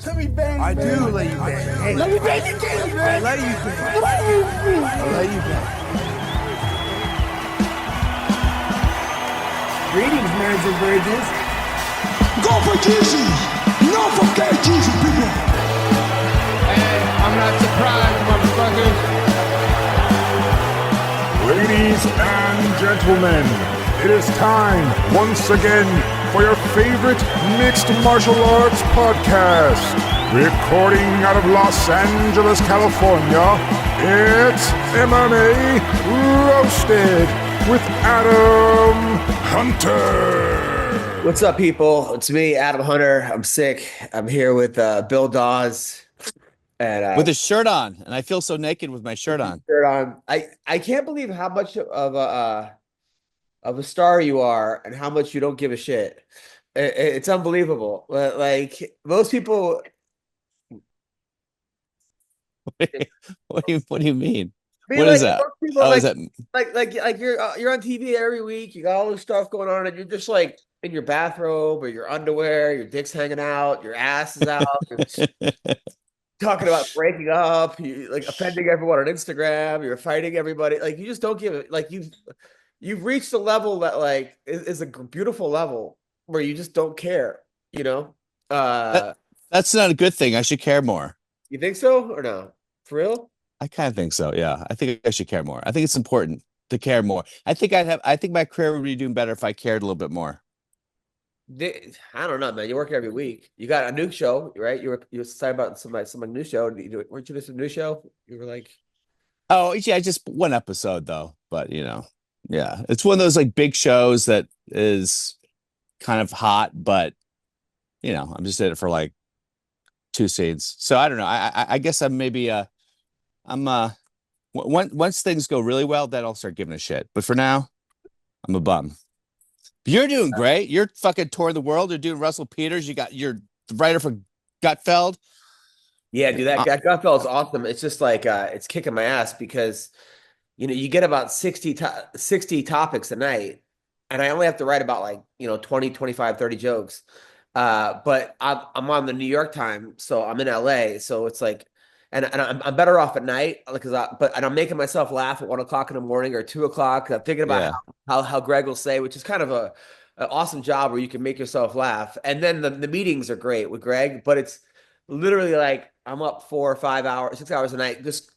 Let me bang. I do let you bang. Hey, let me bang you, man. I let you bang. I let you bang. Greetings, nerds and virgins. Go for Jesus. No forget Jesus, people. Hey, I'm not surprised, motherfuckers. Ladies and gentlemen, it is time once again for your favorite mixed martial arts podcast. Recording out of Los Angeles, California, it's MMA Roasted with Adam Hunter. What's up, people? It's me, Adam Hunter. I'm sick. I'm here with Bill Dawes. And, with a shirt on, and I feel so naked with my shirt on. I can't believe how much of a star you are and how much you don't give a shit. It's unbelievable. Like most people. What do you mean? I mean, what like, is that? People, oh, like, is that like you're on TV every week. You got all this stuff going on, and you're just like in your bathrobe or your underwear. Your dick's hanging out. Your ass is out. Talking about breaking up, you like offending everyone on Instagram, you're fighting everybody. Like you just don't give it. Like you've reached a level that like is a beautiful level where you just don't care. You know, that's not a good thing. I should care more. You think so or no? For real? I kind of think so. Yeah, I think I should care more. I think it's important to care more. I think my career would be doing better if I cared a little bit more. I don't know, man. You work every week. You got a new show, right? You were talking about some new show. Weren't you just a new show? You were like, oh yeah, just one episode though. But yeah, it's one of those like big shows that is kind of hot, but I'm just in it for like 2 scenes. So I don't know. I guess I'm maybe once things go really well, then I'll start giving a shit. But for now, I'm a bum. You're doing great. You're fucking touring the world. You're doing Russell Peters. You're the writer for Gutfeld. Yeah, dude, that Gutfeld is awesome. It's just like it's kicking my ass because you get about 60 topics a night, and I only have to write about like 20, 25, 30 jokes. But I'm on the New York time, so I'm in LA, so it's like, and I'm better off at night because I'm making myself laugh at 1 o'clock in the morning or 2 o'clock. I'm thinking about how Greg will say, which is kind of an awesome job where you can make yourself laugh. And then the meetings are great with Greg, but it's literally like I'm up 4 or 5 hours, 6 hours a night, just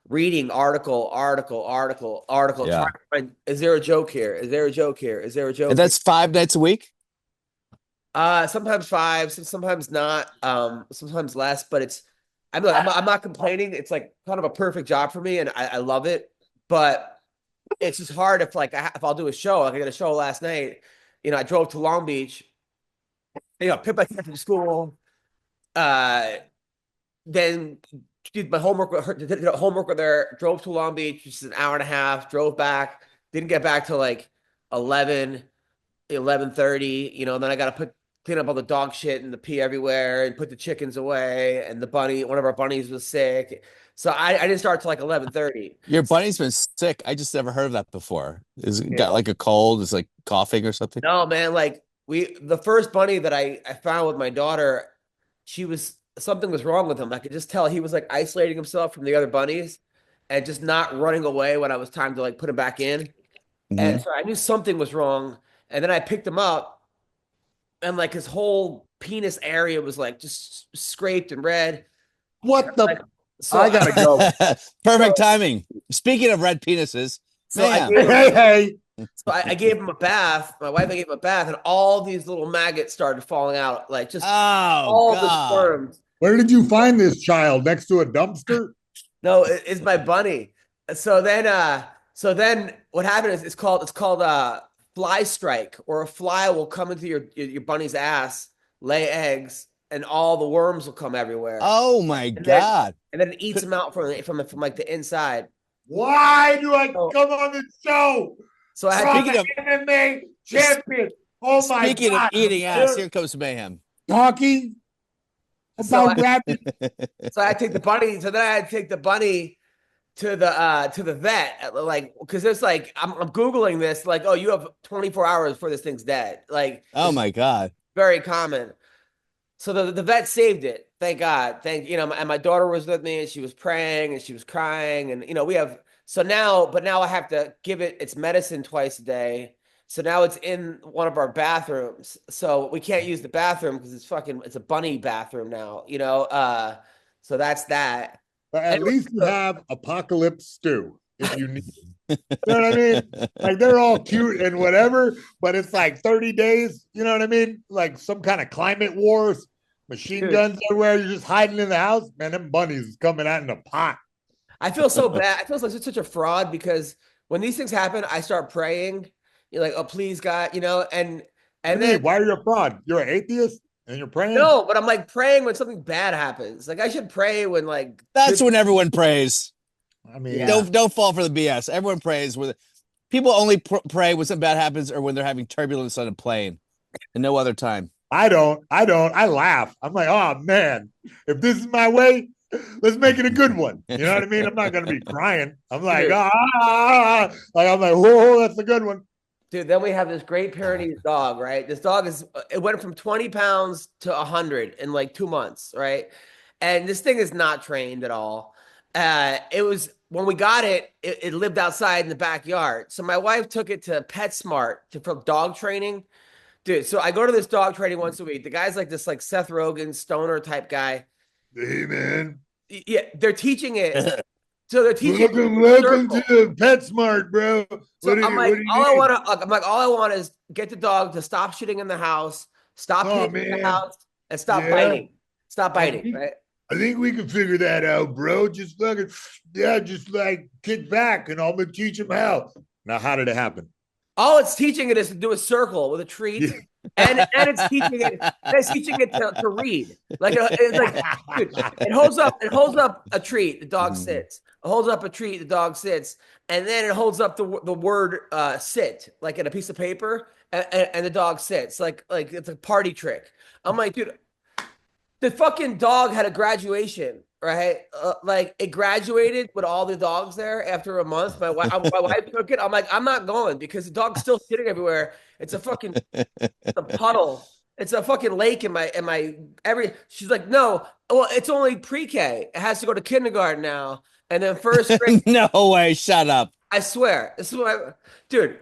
reading article. Yeah. Trying to find, is there a joke here? Is there a joke here? Is there a joke? And that's 5 nights a week? Sometimes 5, sometimes not, sometimes less, but I'm not complaining. It's like kind of a perfect job for me, and I love it. But it's just hard if I'll do a show. Like I did a show last night. I drove to Long Beach. Picked my kid from school. Then did my homework with her. Drove to Long Beach, which is an hour and a half. Drove back. Didn't get back till like 11:30. Then I got to clean up all the dog shit and the pee everywhere and put the chickens away. And one of our bunnies was sick. So I didn't start till like 11:30. Your bunny's been sick. I just never heard of that before. Is it got like a cold? Is like coughing or something? No, man. Like the first bunny that I found with my daughter, something was wrong with him. I could just tell he was like isolating himself from the other bunnies and just not running away when I was time to like put him back in. Mm-hmm. And so I knew something was wrong. And then I picked him up. And like his whole penis area was like just scraped and red. What the? So I gotta go. Perfect timing. Speaking of red penises, hey. So I gave him a bath. My wife, I gave him a bath, and all these little maggots started falling out, like just all the sperms. Where did you find this child? Next to a dumpster? No, it's my bunny. So then what happened is it's called fly strike, or a fly will come into your bunny's ass, lay eggs, and all the worms will come everywhere. Oh my God. And then it eats them out from like the inside. Why do I come on the show? So I had MMA champion. Oh my God. Speaking of eating ass, here comes mayhem. Talking about rabbit. So I take the bunny. So then I had to take the bunny to the vet, like, because it's like I'm Googling this, like, oh, you have 24 hours before this thing's dead. Like, oh my God, very common. So the vet saved it. Thank God. And my daughter was with me and she was praying and she was crying. And, we have, so now, but now I have to give it its medicine twice a day. So now it's in one of our bathrooms. So we can't use the bathroom because it's a bunny bathroom now, so that's that. But at Anyway, least you have apocalypse stew if you need. You know what I mean? Like they're all cute and whatever, but it's like 30 days. You know what I mean? Like some kind of climate wars, machine guns everywhere. You're just hiding in the house. Man, them bunnies is coming out in a pot. I feel so bad. I feel like such a fraud because when these things happen, I start praying. You're like, oh, please, God, and then why are you a fraud? You're an atheist and you're praying? no, but I'm like praying when something bad happens. Like I should pray when like That's when everyone prays. I mean, Don't fall for the BS. Everyone prays. People only pray when something bad happens or when they're having turbulence on a plane, and no other time. I don't. I laugh. I'm like, oh man, if this is my way, let's make it a good one. You know what I mean? I'm not gonna be crying. I'm like, like I'm like, whoa, that's a good one. Dude, then we have this Great Pyrenees dog, right? This dog it went from 20 pounds to 100 in like 2 months, right? And this thing is not trained at all. It was when we got it lived outside in the backyard. So my wife took it to PetSmart for dog training. Dude, so I go to this dog training once a week. The guy's like this like Seth Rogen stoner type guy. Hey man. Yeah, they're teaching it. So they're teaching welcome to the PetSmart, bro. So I'm like, all I want is get the dog to stop shitting in the house, stop peeing in the house, and stop biting. Stop biting, right? I think we can figure that out, bro. Just fucking, just like kick back and I'm gonna teach him how. Now, how did it happen? All it's teaching it is to do a circle with a treat. And it's teaching it to read. Like it's like dude, it holds up a treat, the dog sits. It holds up a treat, the dog sits, and then it holds up the word sit, like in a piece of paper, and the dog sits. Like it's a party trick. I'm like, dude, the fucking dog had a graduation, right? Like it graduated with all the dogs there after a month. My wife took it. I'm like, I'm not going because the dog's still sitting everywhere. It's a fucking it's a puddle. It's a fucking lake in my she's like, no, well, it's only pre-K. It has to go to kindergarten now. And then first grade. No way, shut up. I swear. This is what dude.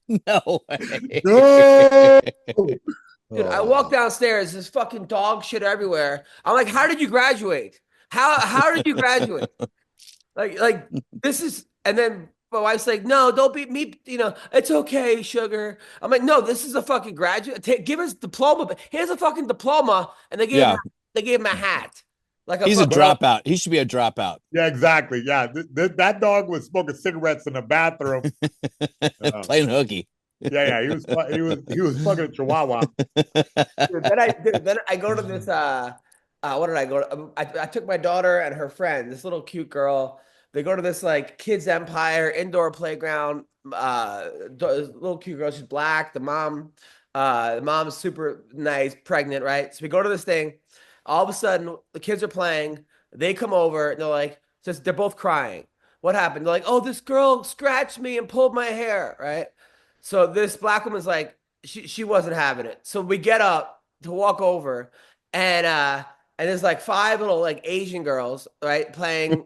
No way. No! Dude, I walk downstairs, there's fucking dog shit everywhere. I'm like, how did you graduate? How did you graduate? Like this is, and then my wife's like, no, don't beat me. It's okay, sugar. I'm like, no, this is a fucking graduate. Give us diploma. Here's a fucking diploma, and they gave him a hat. He's a dropout. He should be a dropout. Yeah, exactly. Yeah, that dog was smoking cigarettes in the bathroom, playing hooky. Yeah, he was fucking a chihuahua. Dude, then I go to this. What did I go to? I took my daughter and her friend, this little cute girl. They go to this like Kids Empire indoor playground. Little cute girl. She's black. The mom's super nice, pregnant, right? So we go to this thing. All of a sudden, the kids are playing. They come over. And they're like, they're both crying. What happened? They're like, oh, this girl scratched me and pulled my hair, right? So this black woman's like, she wasn't having it. So we get up to walk over, and there's like 5 little like Asian girls, right, playing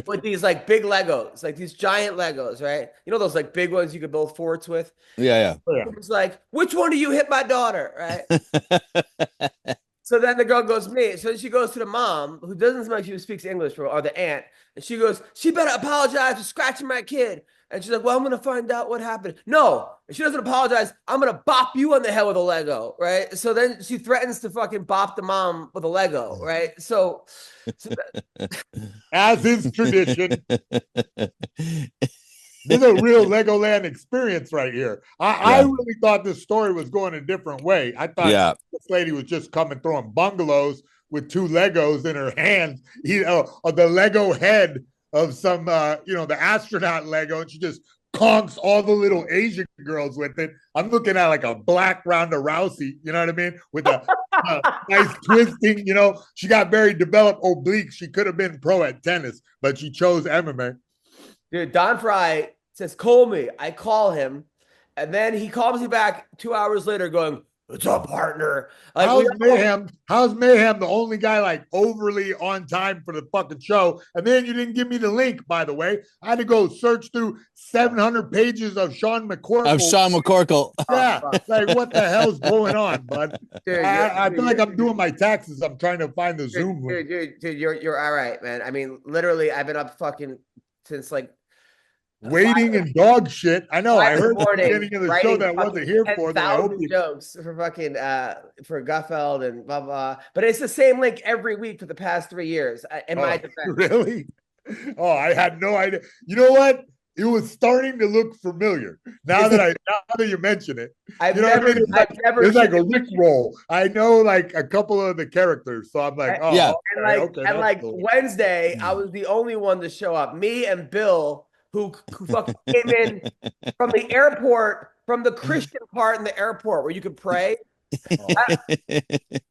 with these like big Legos, like these giant Legos, right? You know those like big ones you could build forts with? Yeah. It's like, which one do you hit my daughter, right? So then the girl goes, me. So she goes to the mom, who doesn't seem like she speaks English, or the aunt, and she goes, she better apologize for scratching my kid. And she's like, well, I'm going to find out what happened. No, if she doesn't apologize, I'm going to bop you on the head with a Lego, right? So then she threatens to fucking bop the mom with a Lego, right? So as is tradition. This is a real Legoland experience right here. I really thought this story was going a different way. I thought this lady was just coming throwing bungalows with 2 Legos in her hands, the Lego head of some, the astronaut Lego, and she just conks all the little Asian girls with it. I'm looking at like a black Ronda Rousey, you know what I mean? With a nice twisting, she got very developed obliques. She could have been pro at tennis, but she chose MMA. Dude, Don Fry says, call me. I call him, and then he calls me back 2 hours later going, What's up, partner? How's Mayhem the only guy like overly on time for the fucking show? And then you didn't give me the link, by the way. I had to go search through 700 pages of Sean McCorkle. Yeah, like what the hell's going on, bud? Dude, I feel like I'm doing my taxes. I'm trying to find the Zoom link. Dude, you're all right, man. I mean, literally, I've been up fucking since like waiting and dog shit. I know. I heard the beginning of the show that I wasn't here for. That I hope you jokes for fucking for Guffeld and blah blah. But it's the same link every week for the past 3 years. In my defense, really? Oh, I had no idea. You know what? It was starting to look familiar. Now that you mention it, it's like a Rick roll. I know like a couple of the characters, so I'm like, oh, yeah. And like cool. Wednesday, I was the only one to show up. Me and Bill. Who fucking came in from the airport, from the Christian part in the airport where you could pray. I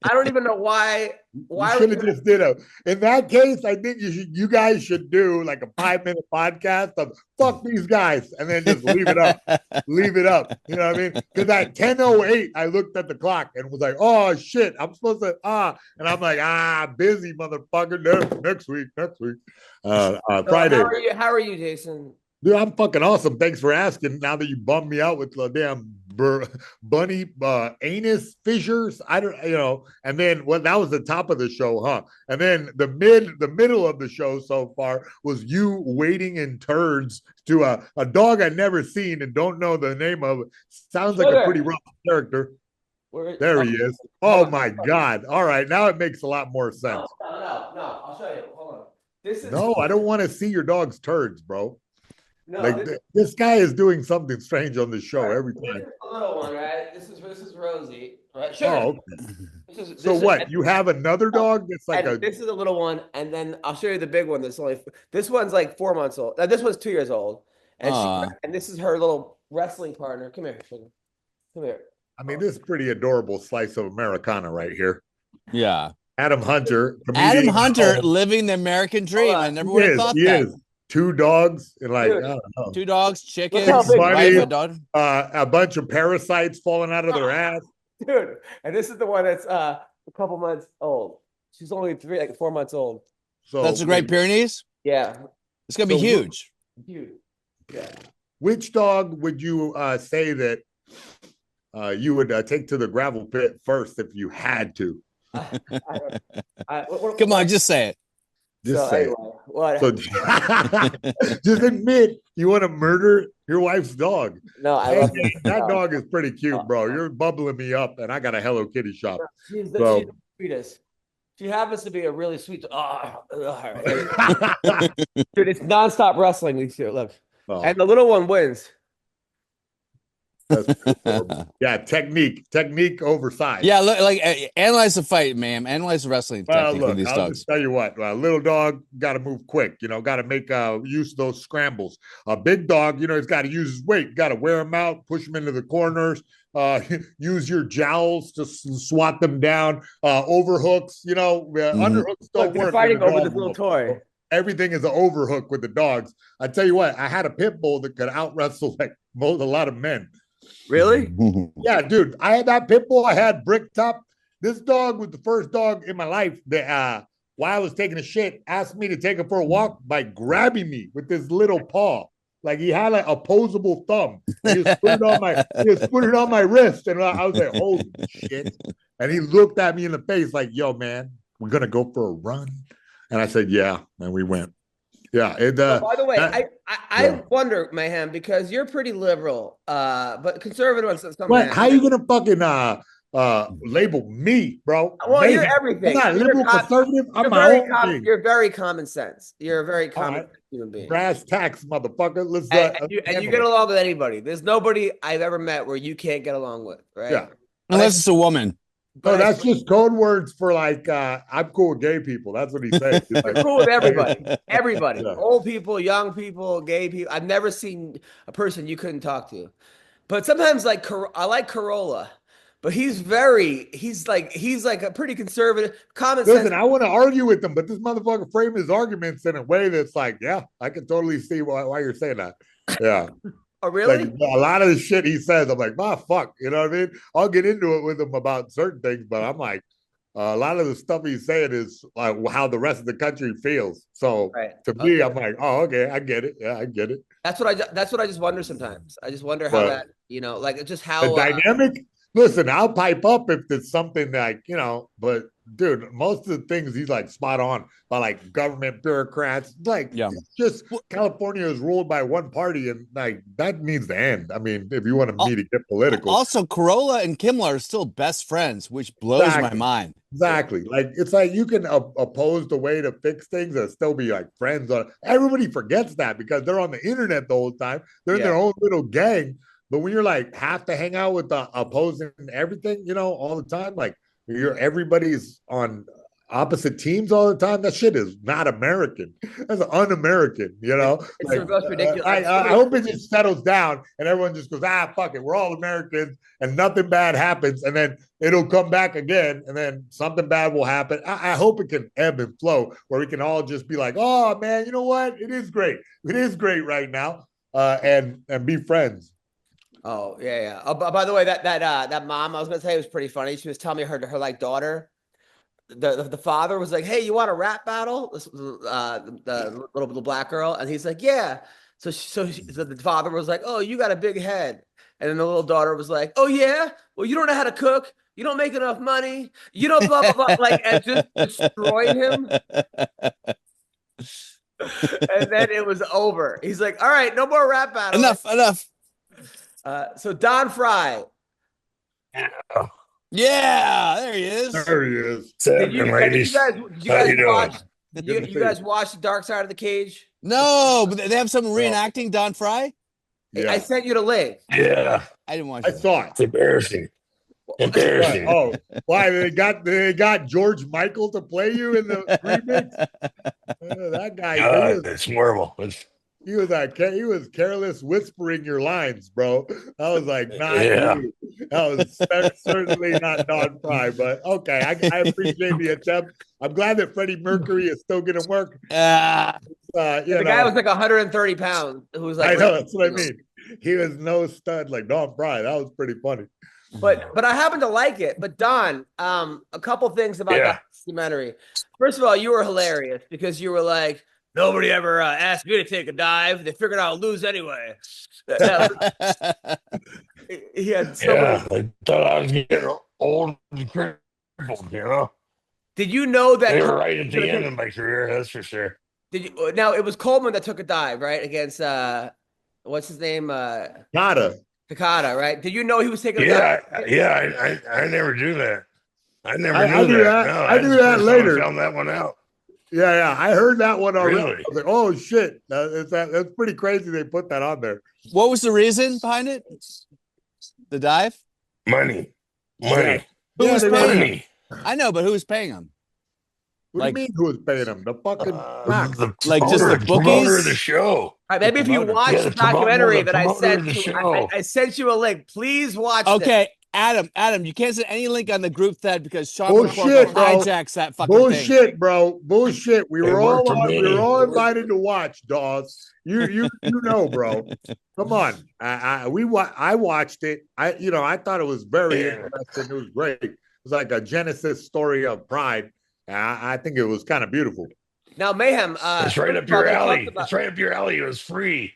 don't even know why. Why should have just did a? In that case, I think you guys should do like a 5-minute podcast of fuck these guys, and then just leave it up. Leave it up. You know what I mean? Because at 10:08, I looked at the clock and was like, "Oh shit, I'm supposed to and I'm like, busy motherfucker. Next week. Friday. How are you, Jason? Dude, I'm fucking awesome. Thanks for asking. Now that you bummed me out with the damn bunny anus fissures, I don't, and then that was the top of the show, huh? And then the middle of the show so far was you wading in turds to a dog I'd never seen and don't know the name of. Sounds like a pretty rough character. There he is. Oh my God. All right. Now it makes a lot more sense. No. I'll show you. Hold on. No, I don't want to see your dog's turds, bro. No, this guy is doing something strange on the show every time. This is a little one, right? This is Rosie, right? Sure. Oh, okay. So what? You have another dog that's like This is a little one, and then I'll show you the big one. This one's like 4 months old. This one's 2 years old, and this is her little wrestling partner. Come here, sugar. Come here. I mean, this is pretty adorable slice of Americana right here. Yeah. Adam Hunter. Living the American dream. I never would have thought that. Is. 2 dogs and like, I don't know. 2 dogs, chickens, a bunch of parasites falling out of their ass. Dude, and this is the one that's a couple months old. She's only 4 months old. So that's a Great Pyrenees? Yeah. It's going to be huge. Huge. Yeah. Which dog would you say that you would take to the gravel pit first if you had to? Come on, just say it. Just say it. So, just admit you want to murder your wife's dog. No, that dog is pretty cute, bro. You're bubbling me up, and I got a Hello Kitty shop. She's the sweetest. She happens to be a really sweet. Dude, it's nonstop wrestling these two. Look, and the little one wins. Yeah, technique oversized. Yeah, look, like analyze the fight, man. Analyze the wrestling technique with these dogs. I'll just tell you what, little dog got to move quick. Got to make use of those scrambles. A big dog, he's got to use his weight. Got to wear him out, push him into the corners. Use your jowls to swat them down. Overhooks, underhooks don't work. You're fighting over this little toy. Everything is an overhook with the dogs. I tell you what, I had a pit bull that could out wrestle like a lot of men. Really? Yeah, dude. I had that pit bull. I had brick top. This dog was the first dog in my life that, while I was taking a shit, asked me to take him for a walk by grabbing me with this little paw. Like he had like opposable thumb. He just put it on my wrist, and I was like, "Holy shit!" And he looked at me in the face like, "Yo, man, we're gonna go for a run." And I said, "Yeah," and we went. Yeah. By the way, I wonder, Mayhem, because you're pretty liberal, but conservative on some. What? How are you gonna fucking label me, bro? Well, you're everything. I'm not liberal, conservative. I'm my own thing. You're very common sense. You're a very common human being. Brass tacks, motherfucker. Let's and you get along with anybody. There's nobody I've ever met where you can't get along with, right? Yeah. Unless it's a woman. No, that's just code words for like I'm cool with gay people. That's what he said. Like, cool with everybody. Everybody. Yeah. Old people, young people, gay people. I've never seen a person you couldn't talk to. But sometimes I like Corolla, but he's like a pretty conservative, common sense. Listen, I want to argue with him, but this motherfucker framed his arguments in a way that's like, yeah, I can totally see why you're saying that. Yeah. Oh, really? Like a lot of the shit he says, I'm like, fuck. You know what I mean? I'll get into it with him about certain things, but I'm like, a lot of the stuff he's saying is like how the rest of the country feels. So Right. to me, I'm like, oh, okay, I get it. Yeah, I get it. That's what I just wonder sometimes. I just wonder how But that, like just the how dynamic, listen, I'll pipe up if it's something like, but dude, most of the things he's like spot on by like government bureaucrats. Like, it's just California is ruled by one party, and like that needs to end. I mean, if you want me to get political. Also, Corolla and Kimmel are still best friends, which blows my mind. Exactly. Like it's like you can oppose the way to fix things and still be like friends. Everybody forgets that because they're on the internet the whole time. They're in their own little gang. But when you're like have to hang out with the opposing everything, all the time, like everybody's on opposite teams all the time. That shit is not American. That's un-American, it's like, the most ridiculous. I hope it just settles down and everyone just goes, fuck it. We're all Americans and nothing bad happens. And then it'll come back again. And then something bad will happen. I hope it can ebb and flow where we can all just be like, oh man, you know what? It is great. It is great right now. And be friends. Oh yeah. Oh, by the way, that mom I was gonna say was pretty funny. She was telling me her like daughter. The father was like, "Hey, you want a rap battle?" The little black girl, and he's like, "Yeah." So the father was like, "Oh, you got a big head," and then the little daughter was like, "Oh yeah, well you don't know how to cook, you don't make enough money, you don't blah blah blah," like and just destroyed him. And then it was over. He's like, "All right, no more rap battle." Enough. So Don Fry. Yeah, there he is. There he is. Did you guys watch The Dark Side of the Cage? No, but they have someone reenacting Don Fry? Yeah. I sent you the link. Yeah. I didn't watch it. I saw it. It's embarrassing. Embarrassing. Oh, why they got George Michael to play you in the remix? That guy. It's horrible. He was careless whispering your lines, bro. I was like, not you. That was certainly not Don Fry, but okay. I appreciate the attempt. I'm glad that Freddie Mercury is still getting work. The guy was like 130 pounds. Who was like, I know, that's what I mean. He was no stud like Don Fry. That was pretty funny. But I happen to like it. But Don, a couple things about that documentary. First of all, you were hilarious because you were like, nobody ever asked me to take a dive. They figured I'll lose anyway. He had so I thought I was getting old and crippled, Did you know that they were right at the end of my career? That's for sure. Did you? Now it was Coleman that took a dive, right, against what's his name? Takada, right? Did you know he was taking a dive? I never do that. I never knew that. No, I knew that later. Found that one out. Yeah, I heard that one already. Really? I was like, oh shit, that's pretty crazy. They put that on there. What was the reason behind it? The dive? Money. Who was paying him? I know, but who was paying him? What do you mean who was paying him? The fucking just the bookies of the show. All right, maybe if you watch the documentary that I sent you, I sent you a link. Please watch. Okay, Adam, you can't send any link on the group thread because Sean hijacks that fucking thing. Bro. Bullshit. We were all invited to watch, dogs. You know, bro. Come on. I watched it. I thought it was very interesting. It was great. It was like a Genesis story of pride. I think it was kind of beautiful. Now, Mayhem. It's right up your alley. It's right up your alley. It was free.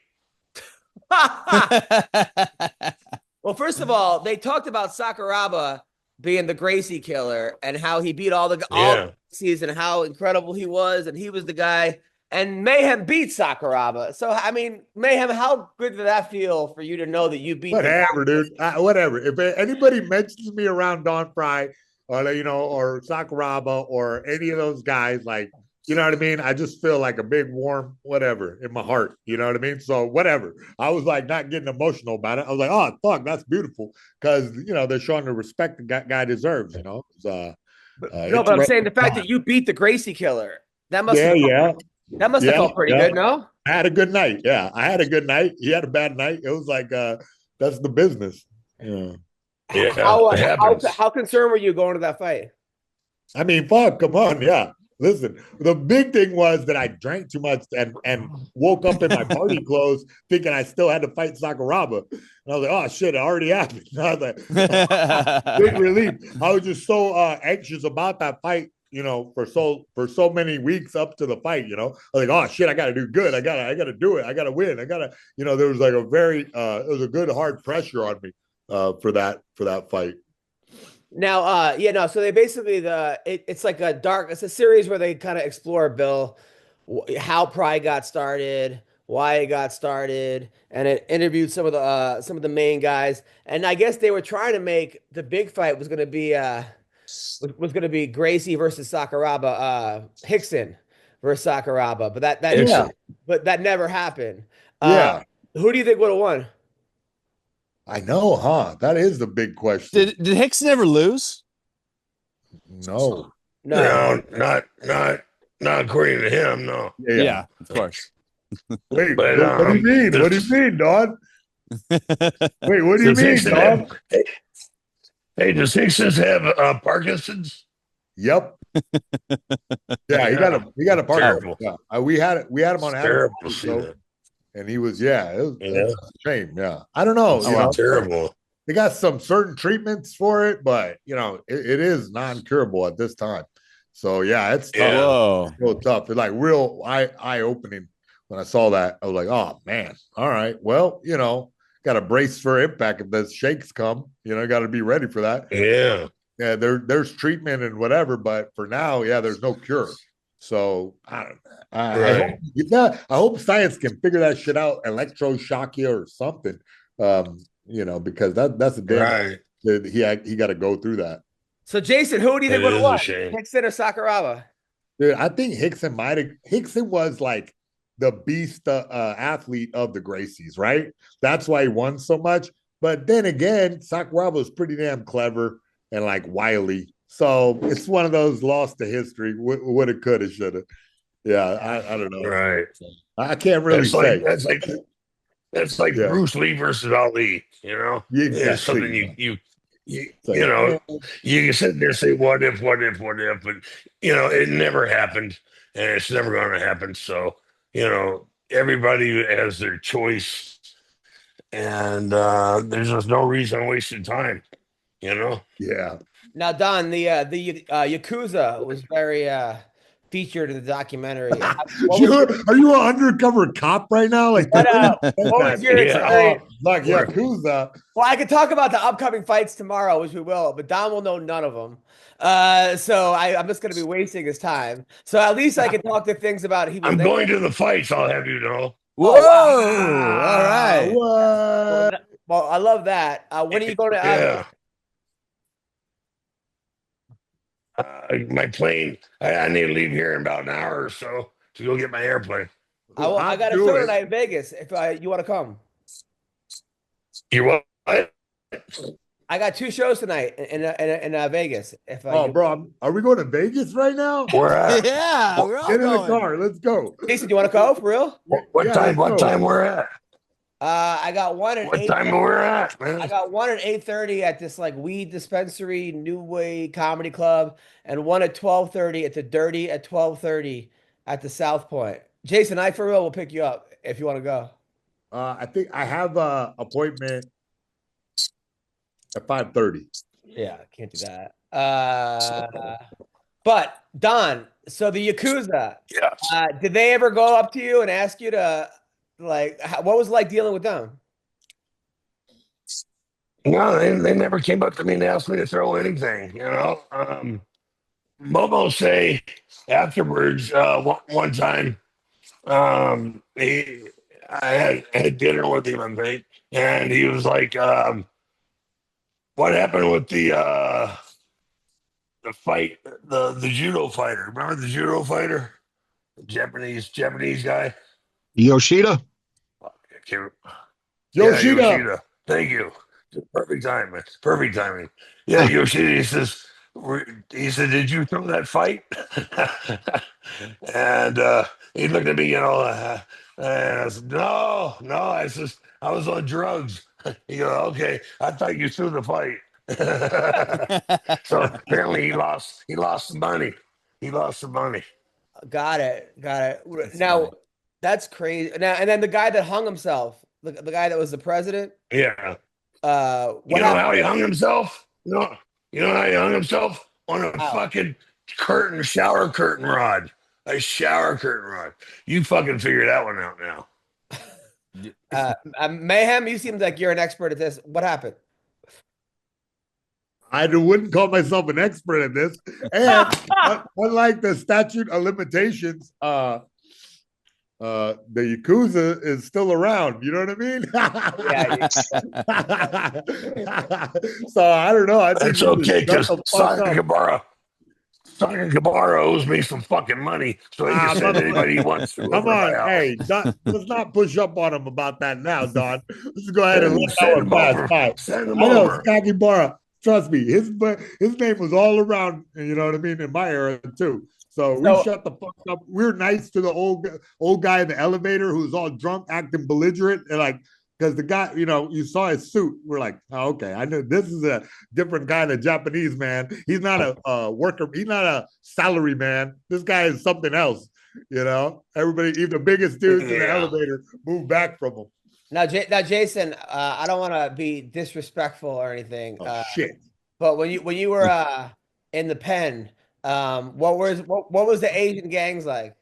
Well, first of all, they talked about Sakuraba being the Gracie killer and how he beat all the season, how incredible he was, and he was the guy. And Mayhem beat Sakuraba. So, I mean, Mayhem, how good did that feel for you to know that you beat? Whatever, dude. Whatever. If anybody mentions me around Don Fry, or or Sakuraba, or any of those guys, like, you know what I mean? I just feel like a big warm whatever in my heart. You know what I mean? So whatever. I was like not getting emotional about it. I was like, oh fuck, that's beautiful, because they're showing the respect the guy deserves. No, but I'm saying the fact that you beat the Gracie killer, that must have felt pretty good. No, I had a good night. Yeah, I had a good night. He had a bad night. It was like that's the business. Yeah. How concerned were you going to that fight? I mean, fuck, come on, yeah. Listen, the big thing was that I drank too much and woke up in my party clothes thinking I still had to fight Sakuraba. And I was like, oh shit, it already happened. And I was like, big relief. I was just so anxious about that fight, for so many weeks up to the fight. I was like, oh shit, I gotta do good. I gotta do it. I gotta win. There was like it was a good hard pressure on me for that fight. Now, so they basically it's like it's a series where they kind of explore Bill, how Pride got started, why it got started, and it interviewed some of the main guys. And I guess they were trying to make the big fight was going to be Gracie versus Sakuraba, Hickson versus Sakuraba, but that never happened. Yeah. Who do you think would have won? I know, huh? That is the big question. Did Hickson ever lose? No. No, not according to him. No. Yeah, of course. Wait, But, what do you mean? What do you mean, Don? Wait, what do you mean, Don? Hey, does Hickson have Parkinson's? Yep. Yeah, he got a Parkinson's. Yeah. We had him on Terrible. so, and he was it was a shame. Yeah, I don't know. Terrible. They got some certain treatments for it, but it is non-curable at this time. So yeah, it's tough. Whoa. Real tough. It's like real eye-opening when I saw that. I was like, oh man, all right. Well, got to brace for impact if the shakes come. Got to be ready for that. Yeah. Yeah, there's treatment and whatever, but for now, there's no cure. So I don't know. I hope science can figure that shit out, electroshock you or something. Because that's a damn right. He got to go through that. So Jason, who do you think would have won? Hickson or Sakuraba? Dude, I think Hickson was like the beast athlete of the Gracies, right? That's why he won so much. But then again, Sakuraba was pretty damn clever and like wily. So it's one of those lost to history. Woulda, coulda, shoulda. Yeah, I don't know. Right. I can't really say. That's like Bruce Lee versus Ali. Exactly. Yeah, something you can sit there and say what if, but it never happened, and it's never going to happen. So everybody has their choice, and there's just no reason wasting time. Yeah. Now, Don, the Yakuza was very featured in the documentary. Are you an undercover cop right now? Like, what was your experience? Like Yakuza. Well, I could talk about the upcoming fights tomorrow, which we will, but Don will know none of them. So I'm just going to be wasting his time. So at least I can talk to things about. I'm going to the fights. I'll have you know. Whoa! All right. What? Well, I love that. When are you going to? My plane. I need to leave here in about an hour or so to go get my airplane. I got a show tonight in Vegas. If you want to come, you what? I got 2 shows tonight in Vegas. Bro, are we going to Vegas right now? Where at? Yeah, we're all Get in going. the car. Let's go. Jason, do you want to go for real? What time? What time we're at? I got one at what time we're at, man? I got one at 8:30 at this like weed dispensary, New Way Comedy Club, and one at 12:30 at the Dirty at 12:30 at the South Point. Jason, I for real will pick you up if you want to go. I think I have a appointment at 5:30. Yeah, I can't do that. But Don, so the Yakuza, did they ever go up to you and ask you to? What was it like dealing with them? No, they never came up to me and asked me to throw anything. Momo say afterwards one time, I had dinner with him, I think, and he was like, "What happened with the fight, the judo fighter? Remember the judo fighter, the Japanese guy, Yoshida? Yoshida. Thank you. Perfect timing. Perfect timing. Yeah, Yoshida. He said, "Did you throw that fight?" And he looked at me, and I said, "No. I was on drugs." He goes, "Okay, I thought you threw the fight." So apparently he lost the money. He lost some money. Got it. That's Now, funny. that's crazy. Now, and then the guy that hung himself, the guy that was the president. Yeah. What You know happened? how he hung himself? No. You know how he hung himself? On a How? fucking shower curtain rod. A shower curtain rod. You fucking figure that one out now. Mayhem, you seem like you're an expert at this. What happened? I wouldn't call myself an expert at this. And unlike the statute of limitations, the Yakuza is still around. You know what I mean? So I don't know. I think it's okay because Simon Kabara owes me some fucking money, so he can send anybody he wants to. Come on, hey, let's not push up on him about that now, Don. Let's go ahead and let that one pass by. Send him I know over. Sakibara. Trust me, his name was all around. You know what I mean in my era too. So we shut the fuck up. We're nice to the old guy in the elevator who's all drunk, acting belligerent, and like because the guy, you saw his suit. We're like, oh, okay, I know this is a different kind of Japanese man. He's not a worker. He's not a salary man. This guy is something else. Everybody, even the biggest dudes in the elevator, move back from him. Now, Jason, I don't want to be disrespectful or anything. Oh, shit! But when you were in the pen, what was the Asian gangs like?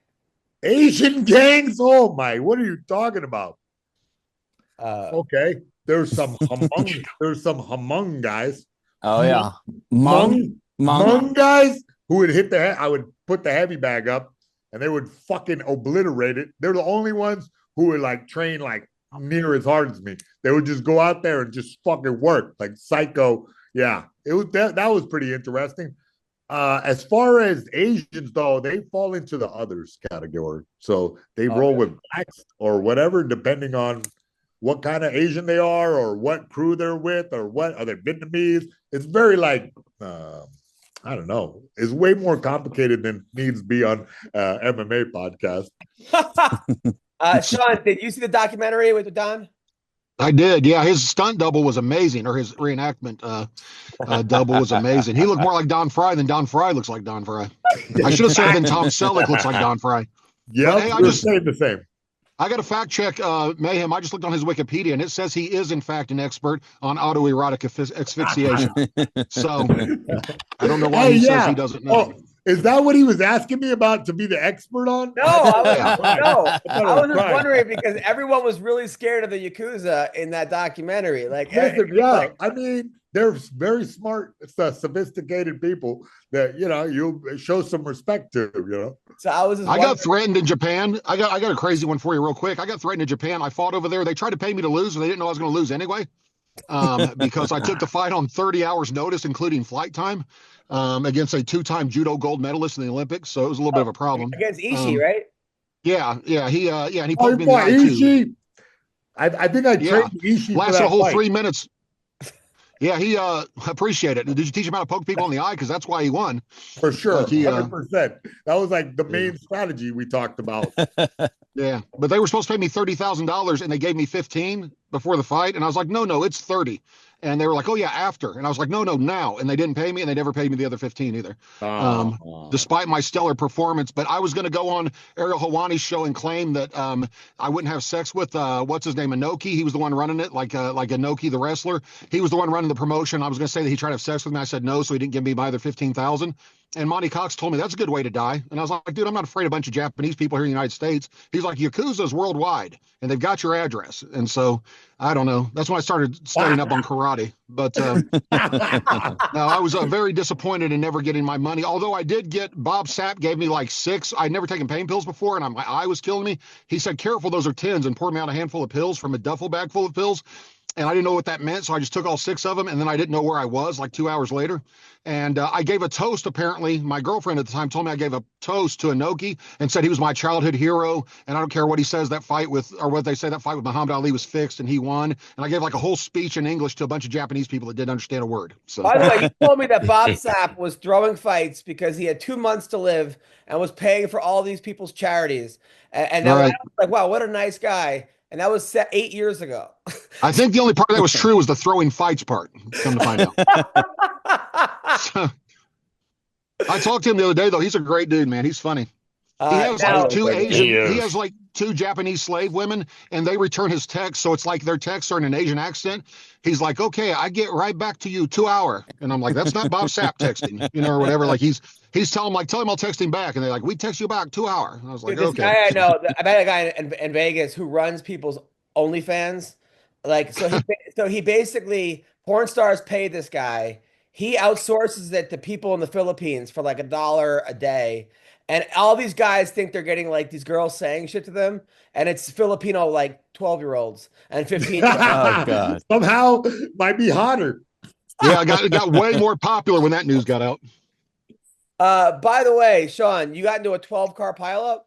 Asian gangs? Oh my! What are you talking about? Okay, there's some Hmong guys. Oh yeah, Hmong guys who would hit I would put the heavy bag up, and they would fucking obliterate it. They're the only ones who would like train like near as hard as me. They would just go out there and just fucking work like psycho. Yeah, it was that was pretty interesting. As far as Asians though, they fall into the others category. So they roll with blacks or whatever, depending on what kind of Asian they are or what crew they're with or what are they Vietnamese. It's very like I don't know. It's way more complicated than needs to be on MMA podcast. Sean, did you see the documentary with Don? I did. Yeah, his stunt double was amazing, or his reenactment double was amazing. He looked more like Don Fry than Don Fry looks like Don Fry. I should have said than Tom Selleck looks like Don Fry. Yeah, hey, I just say the same. I got to fact check Mayhem. I just looked on his Wikipedia, and it says he is, in fact, an expert on autoerotic asphyxiation. So I don't know why he says he doesn't know. Oh, is that what he was asking me about to be the expert on? No, I was just wondering because everyone was really scared of the Yakuza in that documentary. Like, I mean, they're very smart, sophisticated people that you show some respect to. So I got threatened in Japan. I got a crazy one for you real quick. I got threatened in Japan. I fought over there. They tried to pay me to lose, and they didn't know I was going to lose anyway. Because I took the fight on 30 hours notice, including flight time, against a 2-time judo gold medalist in the Olympics. So it was a little bit of a problem. Against Ishii, right? Yeah. And he poked me in the eye too. I think I trained Ishii lasted a whole fight. 3 minutes. Yeah, he appreciated it. Did you teach him how to poke people in the eye? Because that's why he won. For sure, 100%. That was like the main strategy we talked about. Yeah, but they were supposed to pay me $30,000, and they gave me 15 before the fight, and I was like, no, it's 30. And they were like, oh yeah, after. And I was like, no, now. And they didn't pay me, and they never paid me the other 15 either. Despite my stellar performance. But I was going to go on Ariel Helwani's show and claim that I wouldn't have sex with what's his name, Inoki. He was the one running it, like Inoki, the wrestler. He was the one running the promotion. I was going to say that he tried to have sex with me. I said no, so he didn't give me my other 15,000. And Monty Cox told me that's a good way to die. And I was like, dude, I'm not afraid of a bunch of Japanese people here in the United States. He's like, Yakuza's worldwide, and they've got your address. And so I don't know. That's when I started studying up on karate. But no, I was very disappointed in never getting my money. Although I did get, Bob Sapp gave me like 6. I'd never taken pain pills before, and my eye was killing me. He said, careful, those are 10s, and poured me out a handful of pills from a duffel bag full of pills. And I didn't know what that meant, so I just took all 6 of them, and then I didn't know where I was like 2 hours later. And I gave a toast, apparently. My girlfriend at the time told me I gave a toast to Inoki and said he was my childhood hero, and I don't care what he says, that fight with Muhammad Ali was fixed, and he won. And I gave like a whole speech in English to a bunch of Japanese people that didn't understand a word. So. By the way, you told me that Bob Sapp was throwing fights because he had 2 months to live and was paying for all these people's charities. And I was like, wow, what a nice guy. And that was set 8 years ago. I think the only part that was true was the throwing fights part, come to find out. I talked to him the other day though. He's a great dude, man. He's funny. He has like two Asian. He has like two Japanese slave women, and they return his text. So it's like their texts are in an Asian accent. He's like, "Okay, I get right back to you 2 hour," and I'm like, "That's not Bob Sapp texting, or whatever." Like he's telling him like, "Tell him I'll text him back," and they're like, "We text you back 2 hour." And I was like, Dude, this "Okay." guy I know, I met a guy in Vegas who runs people's OnlyFans. Like, so he basically porn stars pay this guy. He outsources it to people in the Philippines for like $1 a day. And all these guys think they're getting like these girls saying shit to them, and it's Filipino like 12-year-olds and 15-year-olds. Oh God! Somehow might be hotter. Yeah, it got way more popular when that news got out. By the way, Sean, you got into a 12-car pileup?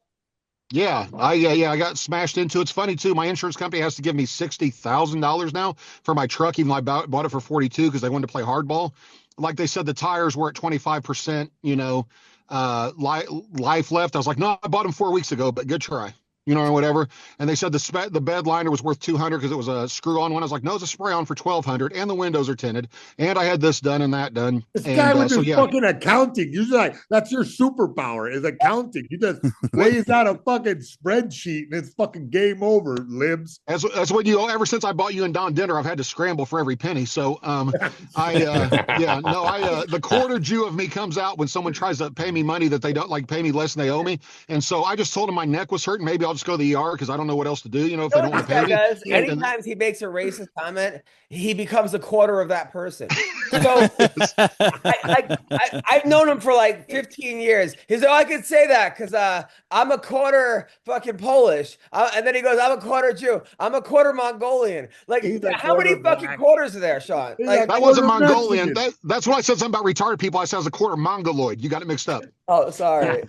Yeah, I got smashed into. It's funny too. My insurance company has to give me $60,000 now for my truck, even though I bought it for 42 because they wanted to play hardball. Like they said, the tires were at 25%. Life left. I was like, no, I bought them 4 weeks ago, but good try. Or whatever. And they said the bed liner was worth 200 because it was a screw-on one. I was like, no, it's a spray-on for 1,200, and the windows are tinted, and I had this done and that done. This guy with his fucking accounting. Usually, like, that's your superpower is accounting. You just lays out a fucking spreadsheet and it's fucking game over, libs. That's what ever since I bought you and Don dinner, I've had to scramble for every penny. So the quarter Jew of me comes out when someone tries to pay me money that they don't like, pay me less than they owe me. And so I just told him my neck was hurting. Maybe I'll just go to the ER because I don't know what else to do, if they don't want to pay me. Anytime he makes a racist comment, he becomes a quarter of that person. So I've known him for like 15 years. He's like, oh, I could say that because I'm a quarter fucking Polish. And then he goes, I'm a quarter Jew. I'm a quarter Mongolian. Like, how many fucking quarters are there, Sean? Like, that wasn't Mongolian. That's what I said something about retarded people. I said I was a quarter Mongoloid. You got it mixed up. Oh, sorry.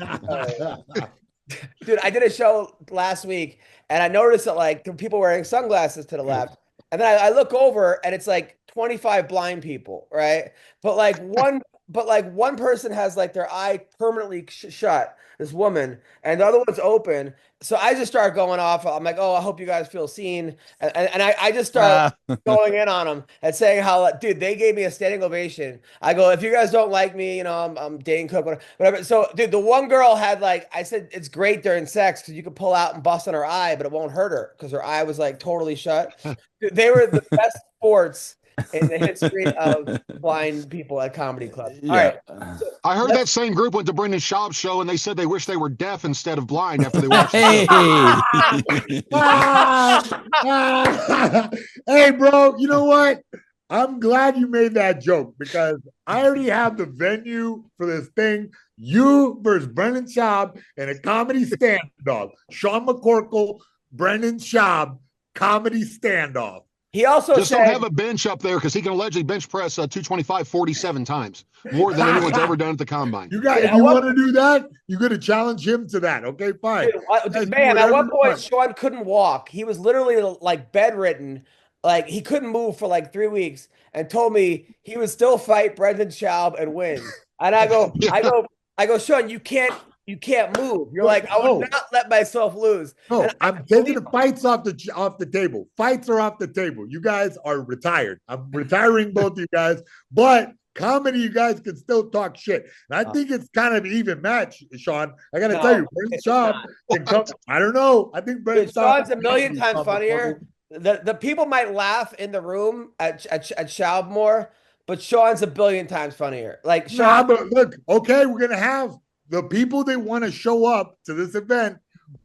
Dude, I did a show last week and I noticed that like people wearing sunglasses to the left. And then I look over and it's like 25 blind people, right? But like one person has like their eye permanently shut, this woman, and the other one's open. So I just start going off. I'm like, oh, I hope you guys feel seen. And I just start going in on them and saying how, dude, they gave me a standing ovation. I go, if you guys don't like me, I'm Dane Cook, whatever. So, dude, the one girl had like, I said, it's great during sex because you could pull out and bust on her eye, but it won't hurt her because her eye was like totally shut. Dude, they were the best sports in the history of blind people at comedy clubs. All right. So, I heard that same group went to Brendan Schaub's show and they said they wish they were deaf instead of blind after they watched the show. Hey, bro, you know what? I'm glad you made that joke because I already have the venue for this thing. You versus Brendan Schaub in a comedy standoff. Sean McCorkle, Brendan Schaub, comedy standoff. He also just said, don't have a bench up there because he can allegedly bench press 225 47 times, more than anyone's ever done at the combine. You want to do that? You're going to challenge him to that. Okay, fine. Dude, man, at one point, Sean couldn't walk. He was literally like bedridden. Like he couldn't move for like 3 weeks and told me he would still fight Brendan Schaub and win. And I go, Sean, you can't move. You're like, I would not let myself lose. No, I'm taking the fights off the table. Fights are off the table. You guys are retired. I'm retiring both of you guys, but comedy, you guys can still talk shit. And I think it's kind of even match, Sean. I got to tell you, Brendan Schaub can come. I don't know. I think Brendan Sean's a million times funnier. The people might laugh in the room at Schaub more, but Sean's a billion times funnier. Like Sean, but look, okay, we're gonna have the people that want to show up to this event.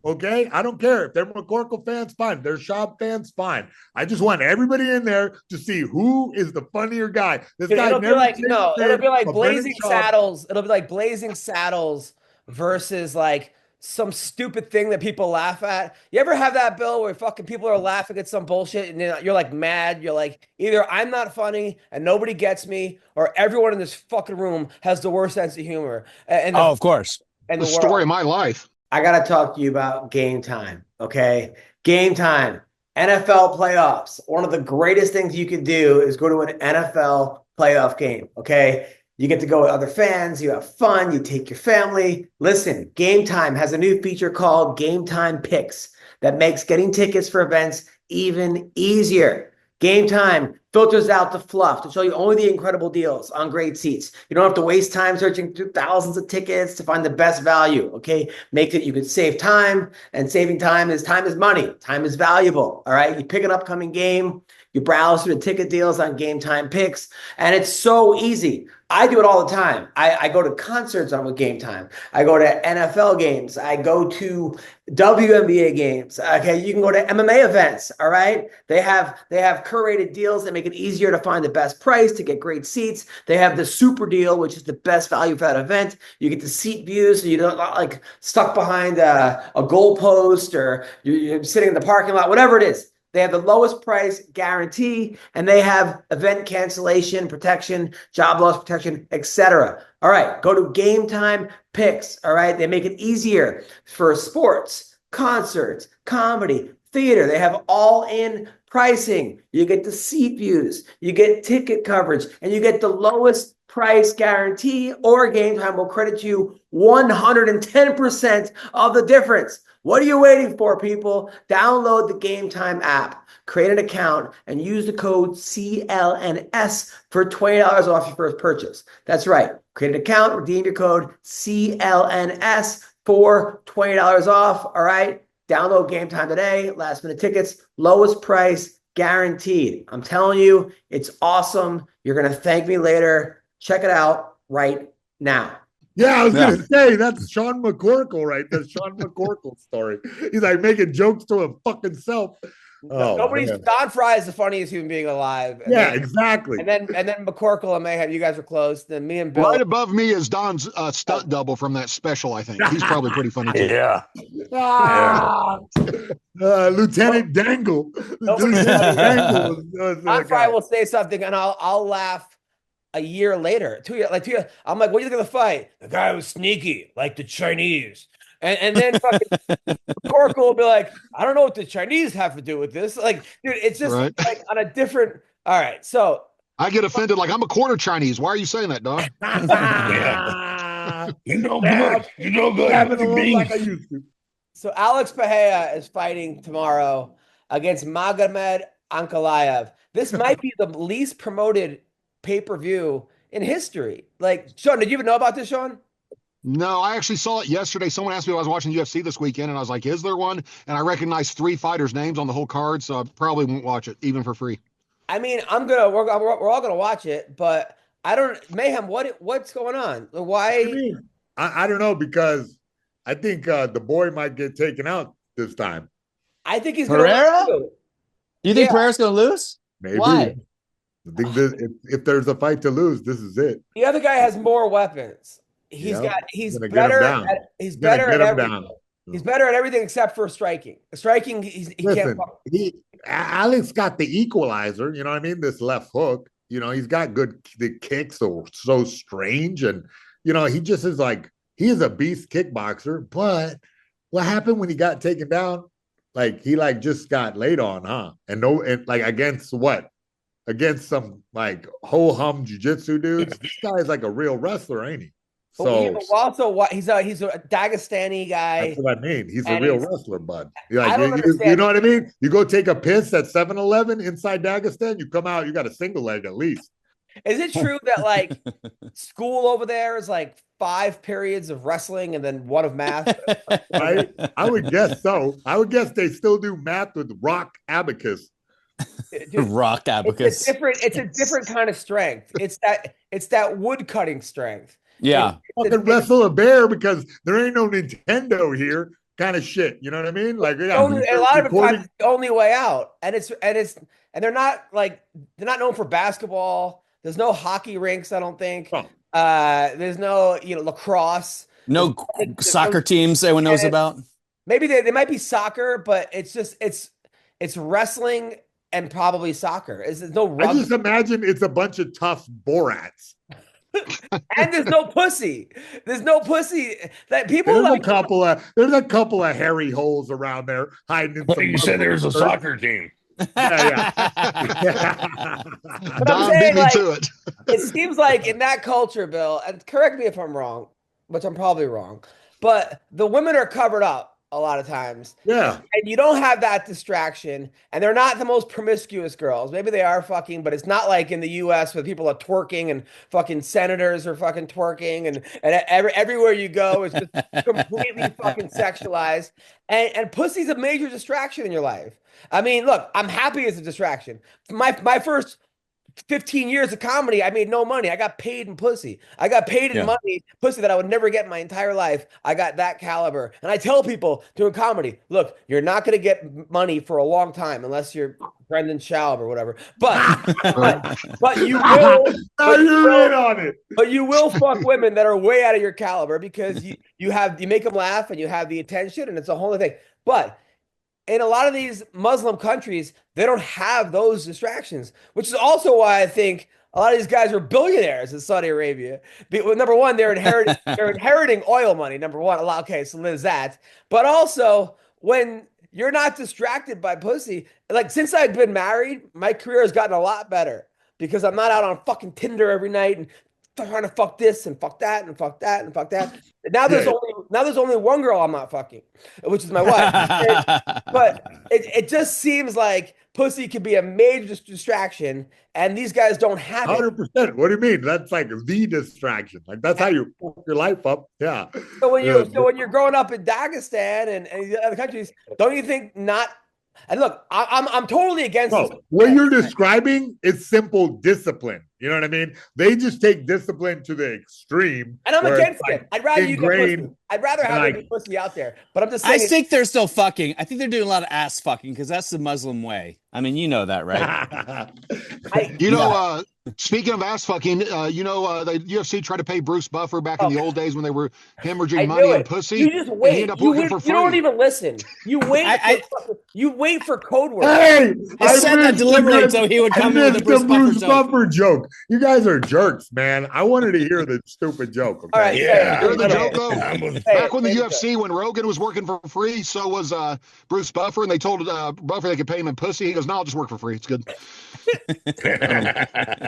Okay, I don't care if they're McCorkle fans, fine. If they're Schaub fans, fine. I just want everybody in there to see who is the funnier guy. This guy it'll be like Blazing Saddles. It'll be like Blazing Saddles versus like some stupid thing that people laugh at. You ever have that, Bill, where fucking people are laughing at some bullshit and you're like mad? You're like, either I'm not funny and nobody gets me, or everyone in this fucking room has the worst sense of humor. Of course. And the story of my life. I got to talk to you about Game Time, okay? Game Time, NFL playoffs. One of the greatest things you could do is go to an NFL playoff game, okay? You get to go with other fans. You have fun. You take your family. Listen, Game Time has a new feature called Game Time Picks that makes getting tickets for events even easier. Game Time filters out the fluff to show you only the incredible deals on great seats. You don't have to waste time searching through thousands of tickets to find the best value, okay? Makes it you can save time, and saving time is money. Time is valuable, all right? You pick an upcoming game, you browse through the ticket deals on GameTime Picks, and it's so easy. I do it all the time. I go to concerts on with GameTime. I go to NFL games. I go to WNBA games. Okay, you can go to MMA events. All right, they have curated deals that make it easier to find the best price to get great seats. They have the super deal, which is the best value for that event. You get the seat views, so you don't like stuck behind a goalpost or you're sitting in the parking lot, whatever it is. They have the lowest price guarantee, and they have event cancellation protection, job loss protection, etc. All right, go to GameTime Picks. All right, they make it easier for sports, concerts, comedy, theater. They have all-in pricing. You get the seat views, you get ticket coverage, and you get the lowest price guarantee, or GameTime will credit you 110% of the difference. What are you waiting for, people? Download the GameTime app, create an account, and use the code CLNS for $20 off your first purchase. That's right. Create an account, redeem your code CLNS for $20 off. All right. Download GameTime today. Last minute tickets, lowest price guaranteed. I'm telling you, it's awesome. You're going to thank me later. Check it out right now. Yeah, I was going to say, that's Sean McCorkle, right? That's Sean McCorkle's story. He's like making jokes to his fucking self. Don Fry is the funniest human being alive. Exactly. And then McCorkle and Mayhem, you guys were close. Then me and Bill. Right above me is Don's stunt double from that special, I think. He's probably pretty funny too. Yeah. Lieutenant Dangle. Don Fry will say something and I'll laugh a year later, 2 years, 2 years. I'm like, what do you think of the fight? The guy was sneaky, like the Chinese. And then fucking Corkle will be like, I don't know what the Chinese have to do with this. Like, dude, it's just like on a different. All right, so I get offended. Like, I'm a quarter Chinese. Why are you saying that, dog? You know good. You know good. Like I used to. So Alex Pereira is fighting tomorrow against Magomed Ankalaev. This might be the least promoted pay-per-view in history. Like, Sean, did you even know about this, Sean? No, I actually saw it yesterday. Someone asked me if I was watching UFC this weekend, and I was like, is there one? And I recognized 3 fighters' names on the whole card, so I probably won't watch it, even for free. I mean, we're all gonna watch it, but I don't. Mayhem, what's going on? Why? I don't know, because I think the boy might get taken out this time. I think he's Pereira. You think Pereira's gonna lose? Maybe. Why? I think if there's a fight to lose, this is it. The other guy has more weapons. He's better at everything. He's better at everything except for striking. Striking, he can't. Alex got the equalizer. You know what I mean? This left hook. You know, he's got the kicks are so strange, and you know he just is like he is a beast kickboxer. But what happened when he got taken down? Like he just got laid on, huh? And like against what? Against some like ho-hum jiu-jitsu dudes. This guy is like a real wrestler, ain't he? So also, he's a Dagestani guy. That's what I mean. He's a real wrestler, bud. Like, you know what I mean? You go take a piss at 7-Eleven inside Dagestan, you come out, you got a single leg at least. Is it true that like school over there is like 5 periods of wrestling and then 1 of math? Right? I would guess so. I would guess they still do math with rock abacus. Dude, rock abacus. It's a different kind of strength. It's that wood cutting strength. Yeah. Fucking wrestle a bear because there ain't no Nintendo here kind of shit. You know what I mean? Like, a lot of times it's the only way out. And they're not known for basketball. There's no hockey rinks, I don't think. Oh. There's no, lacrosse. No soccer teams anyone knows about. Maybe they might be soccer, but it's wrestling and probably soccer. There's no rugby. I just imagine it's a bunch of tough Borats. And there's no pussy. There's no pussy that people there's like. There's a couple of hairy holes around there hiding in some. You said there's a soccer team. Yeah. Don beat me to it. It seems like in that culture, Bill, and correct me if I'm wrong, which I'm probably wrong, but the women are covered up. a lot of times. Yeah. And you don't have that distraction, and they're not the most promiscuous girls. Maybe they are fucking, but it's not like in the US where people are twerking and fucking senators are fucking twerking and everywhere you go is just completely fucking sexualized. And pussy's a major distraction in your life. I mean, look, I'm happy as a distraction. My first 15 years of comedy, I made no money. I got paid in pussy. I got paid in money, pussy that I would never get in my entire life. I got that caliber. And I tell people doing comedy, look, you're not going to get money for a long time unless you're Brendan Schaub or whatever. But you will. But you will fuck women that are way out of your caliber because you make them laugh and you have the attention and it's a whole other thing. But in a lot of these Muslim countries, they don't have those distractions, which is also why I think a lot of these guys are billionaires in Saudi Arabia. Number one, they're inheriting oil money. Number one, okay, so there's that. But also, when you're not distracted by pussy, like since I've been married, my career has gotten a lot better because I'm not out on fucking Tinder every night and trying to fuck this and fuck that and fuck that and fuck that. Now there's only one girl I'm not fucking, which is my wife. But it just seems like pussy could be a major distraction, and these guys don't have it. 100%. What do you mean? That's like the distraction. Like that's how you fuck your life up. Yeah. So when you're growing up in Dagestan and other countries, don't you think not? And look, I'm totally against this. What you're describing is simple discipline. You know what I mean? They just take discipline to the extreme. And I'm against it. I'd rather you get pussy. I'd rather have any pussy out there. But I'm just saying. I think they're still fucking. I think they're doing a lot of ass fucking because that's the Muslim way. I mean, you know that, right? Speaking of ass fucking, the UFC tried to pay Bruce Buffer back in the old days when they were hemorrhaging money and pussy. You just wait. You don't even listen. You wait. You wait for code words. Hey, I said that deliberately so he would come in with the Bruce Buffer joke. You guys are jerks, man. I wanted to hear the stupid joke. Okay? All right, hear the joke though. Back when the UFC, when Rogan was working for free, so was Bruce Buffer, and they told Buffer they could pay him in pussy. He goes, "No, I'll just work for free. It's good."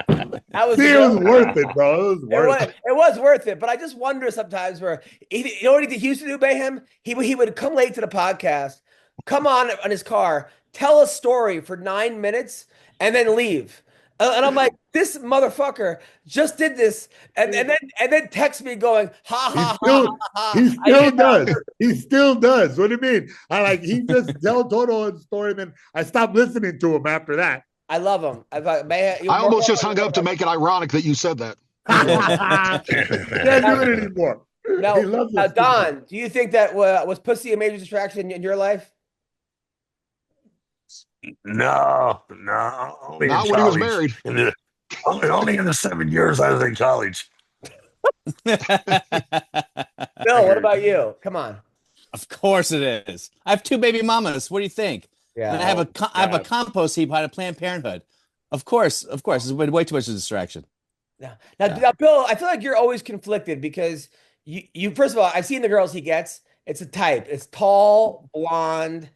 It was worth it, bro. It was worth it, but I just wonder sometimes where you know what he used to do, Mayhem? He would come late to the podcast, come on his car, tell a story for 9 minutes, and then leave. And I'm like, this motherfucker just did this, and then text me going, ha ha ha ha. He still does. He still does. What do you mean? He just told his story, and then I stopped listening to him after that. I love him. I almost just hung up to make it ironic that you said that. Can't do it anymore. Now, Don, do you think that was pussy a major distraction in your life? No. Not when he was married. Only in the 7 years I was in college. Bill, what about you? Come on. Of course it is. I have 2 baby mamas. What do you think? Yeah. And I have a compost heap out of Planned Parenthood. Of course. It's way too much of a distraction. Now, Bill, I feel like you're always conflicted because you first of all, I've seen the girls he gets. It's a type. It's tall, blonde,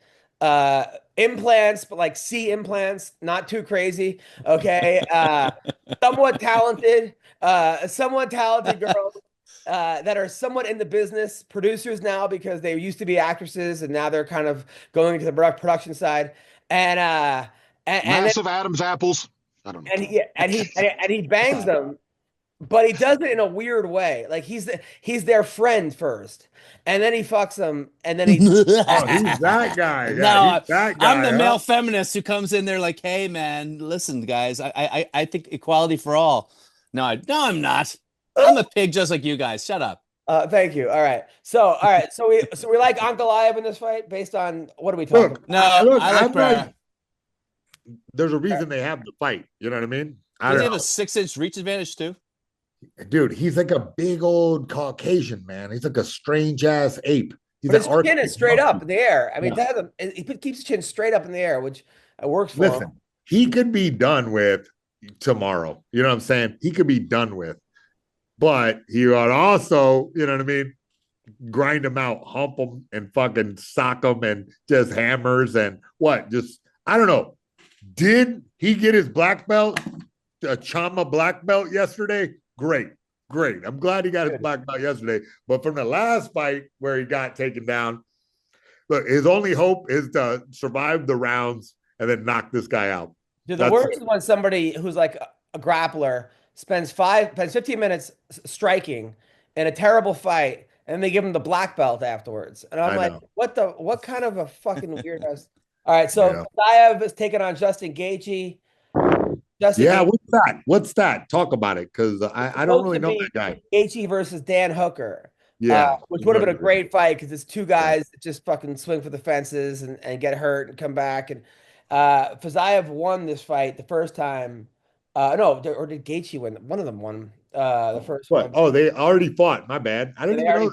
implants, but like C implants, not too crazy. Okay. Somewhat talented girls that are somewhat in the business, producers now because they used to be actresses and now they're kind of going into the production side. And massive Adam's apples. I don't know. And he bangs them, but he does it in a weird way. Like he's their friend first, and then he fucks them, and then he's that guy. Yeah, no, that guy, I'm the male feminist who comes in there like, hey man, listen, guys, I think equality for all. No, I'm not. I'm a pig just like you guys. Shut up. Thank you. All right. So we like Ankalaev in this fight based on what are we talking? I like Brad. There's a reason they have the fight. You know what I mean? Does he have a 6-inch reach advantage too? Dude, he's like a big old Caucasian man. He's like a strange ass ape. But his chin is straight up in the air. I mean, he keeps his chin straight up in the air, which works for him. He could be done with tomorrow. You know what I'm saying? He could be done with. But he would also, you know what I mean, grind him out, hump him, and fucking sock him and just hammers and what? Just, I don't know. Did he get his black belt, a Chama black belt yesterday? Great. I'm glad he got his black belt yesterday. But from the last fight where he got taken down, look, his only hope is to survive the rounds and then knock this guy out. Dude, the worst is when somebody who's like a grappler spends 15 minutes striking in a terrible fight, and they give him the black belt afterwards. And I'm like, what kind of a fucking weirdo? All right, so Zayev is taking on Justin Gaethje. What's that? Talk about it, because I don't really know that guy. Gaethje versus Dan Hooker. Which would have been a great fight because it's two guys that just fucking swing for the fences and get hurt and come back. And Fiziev won this fight the first time. Or did Gaethje win? One of them won the first one. Oh, they already fought. My bad. I didn't even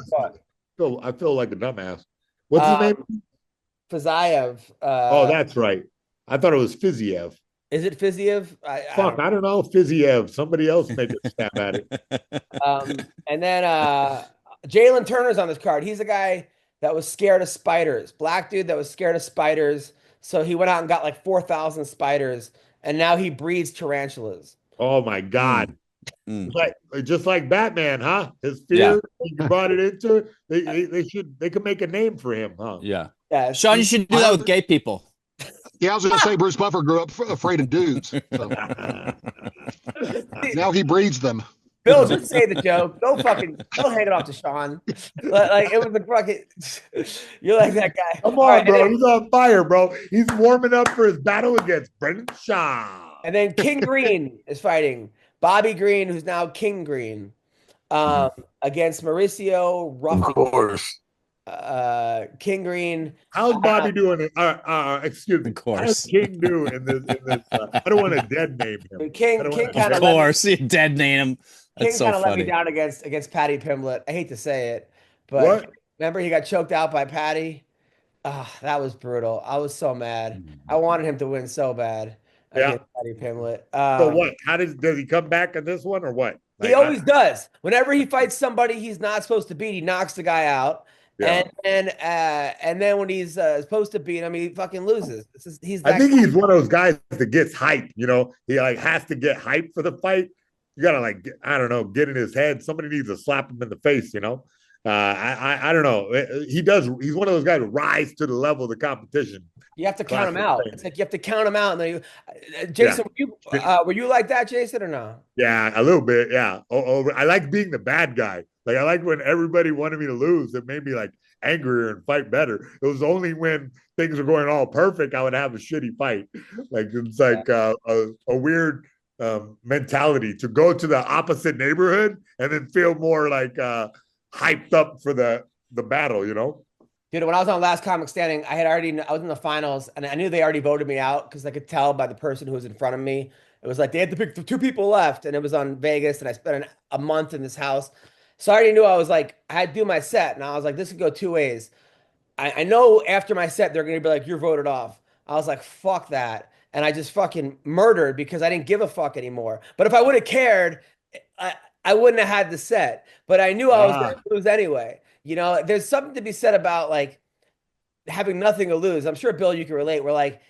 know. I feel like a dumbass. What's his name? Fiziev. That's right. I thought it was Fiziev. Is it Fiziev? I don't know. Fiziev. Somebody else make a stab at it. And then Jalen Turner's on this card. He's a guy that was scared of spiders. Black dude that was scared of spiders. So he went out and got like 4,000 spiders, and now he breeds tarantulas. Oh my God. Just like Batman, huh? His fear, he brought it into it. They could make a name for him, huh? Yeah. Sean, you should do that with gay people. Yeah, I was going to say Bruce Buffer grew up afraid of dudes. So. Now he breeds them. Bill, just say the joke. Don't hand it off to Sean. Like it was the fucking. You're like that guy. Come on, bro. He's on fire, bro. He's warming up for his battle against Brendan Shaw. And then King Green is fighting Bobby Green, who's now King Green, against Mauricio Ruffy. Of course. King Green. How's Bobby doing? Excuse me. Of course. How's King doing in this? I don't want to dead name him. King kind of course, you dead name him. King kind of let me down against Patty Pimblett. I hate to say it, but remember he got choked out by Patty. That was brutal. I was so mad. I wanted him to win so bad against Patty Pimblett. So what? Does he come back in this one or what? He always does. Whenever he fights somebody he's not supposed to beat, he knocks the guy out. Yeah. And then when he's supposed to beat him, he fucking loses. I think he's one of those guys that gets hyped. You know, he like has to get hyped for the fight. You gotta get in his head. Somebody needs to slap him in the face. You know, I don't know. He does. He's one of those guys who rise to the level of the competition. You have to count him out. It's like you have to count him out. And then Jason, were you like that, Jason, or no? Yeah, a little bit. Yeah. I like being the bad guy. Like I like when everybody wanted me to lose. It made me like angrier and fight better. It was only when things were going all perfect I would have a shitty fight. Like it's like a weird mentality to go to the opposite neighborhood and then feel more like hyped up for the battle. You know. Dude, when I was on Last Comic Standing, I was in the finals, and I knew they already voted me out because I could tell by the person who was in front of me. It was like they had to pick 2 people left, and it was on Vegas, and I spent a month in this house. So I already knew I had to do my set, and I was like, this could go 2 ways. I know after my set, they're going to be like, you're voted off. I was like, fuck that. And I just fucking murdered because I didn't give a fuck anymore. But if I would have cared, I wouldn't have had the set. But I knew I was going to lose anyway. You know, there's something to be said about like having nothing to lose. I'm sure, Bill, you can relate. We're like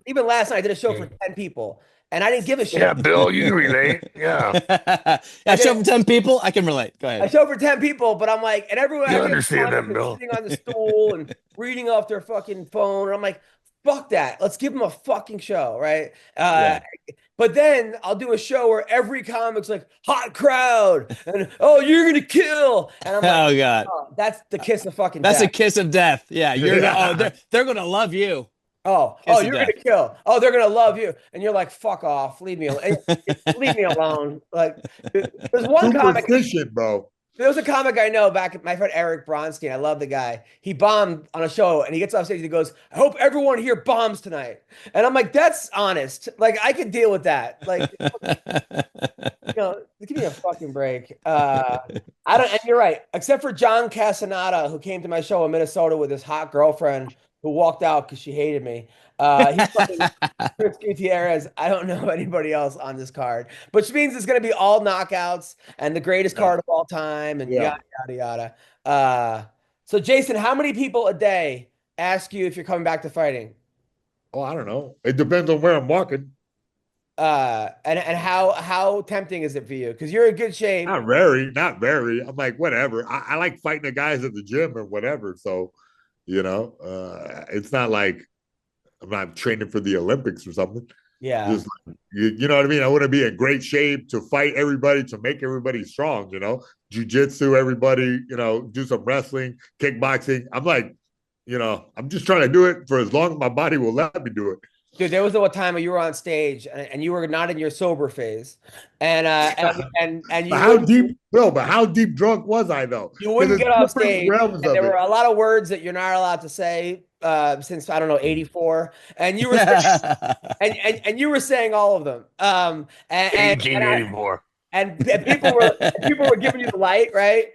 even last night I did a show for 10 people. And I didn't give a shit. Yeah, Bill, you can relate. Yeah. I show for 10 people. I can relate. Go ahead. I show for 10 people, but I'm like, and everyone you understand that, Bill. sitting on the stool and reading off their fucking phone. And I'm like, fuck that. Let's give them a fucking show, right? But then I'll do a show where every comic's like, hot crowd, and you're gonna kill. And I'm like, oh God, that's the kiss of fucking death. That's a kiss of death. Yeah, they're gonna love you. You're gonna kill. They're gonna love you, and you're like, "Fuck off, leave me alone." Leave me alone. Like, there's one comic, bro. There was a comic I know back, my friend Eric Bronstein. I love the guy. He bombed on a show, and he gets off stage and he goes, "I hope everyone here bombs tonight." And I'm like, "That's honest. Like, I could deal with that. Like, give me a fucking break." And you're right. Except for John Casanata, who came to my show in Minnesota with his hot girlfriend, who walked out because she hated me. He's fucking Chris Gutierrez. I don't know anybody else on this card, which means it's going to be all knockouts and the greatest card of all time and yada, yada, yada. So, Jason, how many people a day ask you if you're coming back to fighting? Oh, I don't know. It depends on where I'm walking. And how tempting is it for you? Because you're in good shape. Not very. I'm like, whatever. I like fighting the guys at the gym or whatever. So, It's not like I'm not training for the Olympics or something. Yeah. Just you know what I mean? I want to be in great shape to fight everybody, to make everybody strong, jiu-jitsu, everybody, do some wrestling, kickboxing. I'm like, I'm just trying to do it for as long as my body will let me do it. Dude, there was a time you were on stage and you were not in your sober phase, and you how deep, bro? But how deep drunk was I though? You wouldn't get off stage, and there were a lot of words that you're not allowed to say since I don't know '84, and you were and you were saying all of them. 1884. And people were giving you the light, right?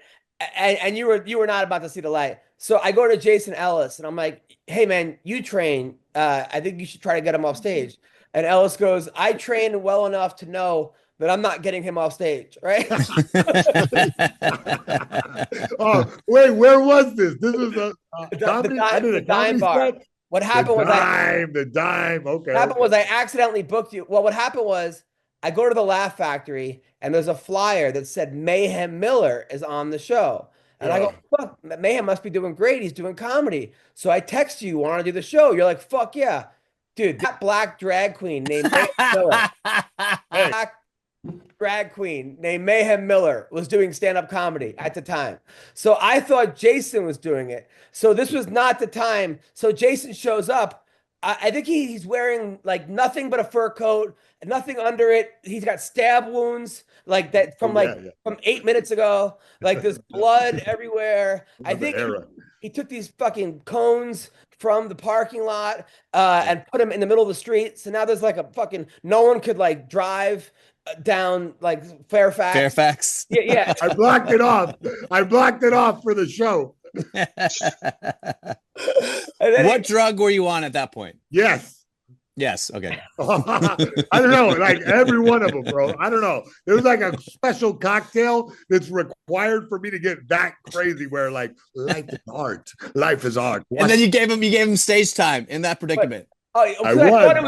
And you were not about to see the light. So I go to Jason Ellis and I'm like, hey man, you train. I think you should try to get him off stage. And Ellis goes, I trained well enough to know that I'm not getting him off stage, right? Oh, wait, where was this? This was the dime bar. Set? What happened the dime. Okay. What happened was I accidentally booked you. Well, what happened was I go to the Laugh Factory and there's a flyer that said Mayhem Miller is on the show. And I go, fuck, Mayhem must be doing great. He's doing comedy. So I text you, want to do the show? You're like, fuck yeah. Dude, that black drag queen named Mayhem Miller. Black drag queen named Mayhem Miller was doing stand-up comedy at the time. So I thought Jason was doing it. So this was not the time. So Jason shows up. I think he's wearing like nothing but a fur coat, nothing under it. He's got stab wounds like that from from 8 minutes ago. Like there's blood everywhere. I think he took these fucking cones from the parking lot and put them in the middle of the street. So now there's like a fucking no one could like drive down like Fairfax. Yeah. I blocked it off. For the show. What drug were you on at that point? Yes. Okay. I don't know, like every one of them, bro. I don't know. There was like a special cocktail that's required for me to get that crazy. Where like life is art. What? And then you gave him stage time in that predicament. I thought it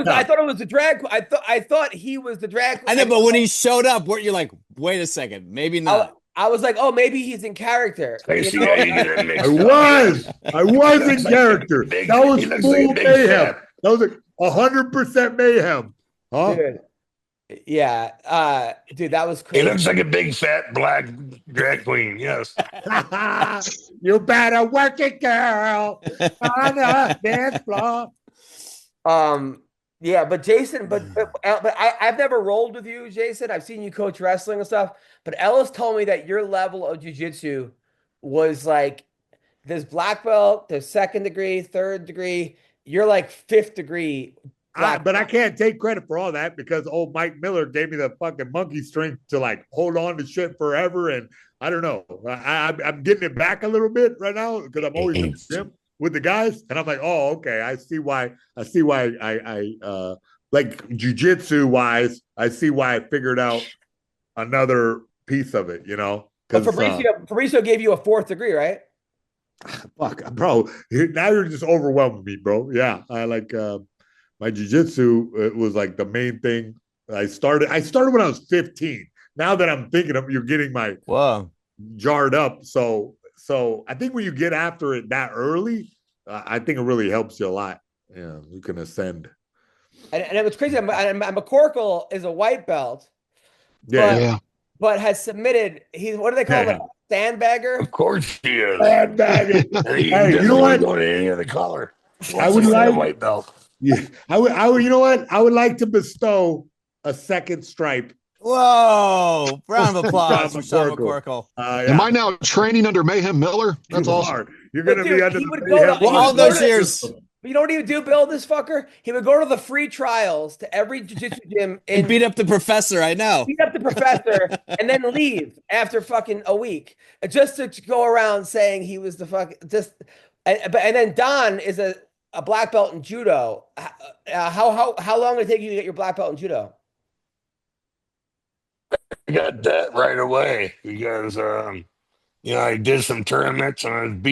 was the drag. I thought he was the drag. I know, but when he showed up, weren't you like, wait a second, maybe not? I was like, oh, maybe he's in character. I was in character. That was full mayhem. That was 100% mayhem. Huh? Dude. Yeah. Dude, that was crazy. He looks like a big fat black drag queen. Yes. You better work it, girl. On the dance floor. Yeah, but Jason, but I've never rolled with you, Jason. I've seen you coach wrestling and stuff, but Ellis told me that your level of jiu-jitsu was like there's black belt, there's second degree, third degree. You're like fifth degree. But I can't take credit for all that because old Mike Miller gave me the fucking monkey strength to like hold on to shit forever. And I don't know. I'm getting it back a little bit right now because I'm always in the gym with the guys, and I'm like, oh, okay, I see why I like jiu-jitsu wise, I see why I figured out another piece of it, But Fabricio gave you a fourth degree, right? Fuck, bro. Now you're just overwhelming me, bro. Yeah, I like my jiu-jitsu. It was like the main thing. I started when I was 15. Now that I'm thinking of, you're getting my jarred up. So I think when you get after it that early, I think it really helps you a lot. Yeah, you can ascend. And it was crazy. McCorkle is a white belt. But has submitted. What do they call it? Sandbagger? Of course he is. Sandbagger. Hey, you know what? Go to any other color. I would like a white belt. Yeah, I would. You know what? I would like to bestow a second stripe. Whoa! Round of applause for Sean McCorkle. Am I now training under Mayhem Miller? That's awesome. You're going to be under all those years. You know what he would do, Bill, this fucker? He would go to the free trials to every jiu-jitsu gym and beat up the professor, I know. Beat up the professor and then leave after fucking a week. Just to go around saying he was the fucking and then Don is a black belt in judo. How long did it take you to get your black belt in judo? I got that right away because I did some tournaments and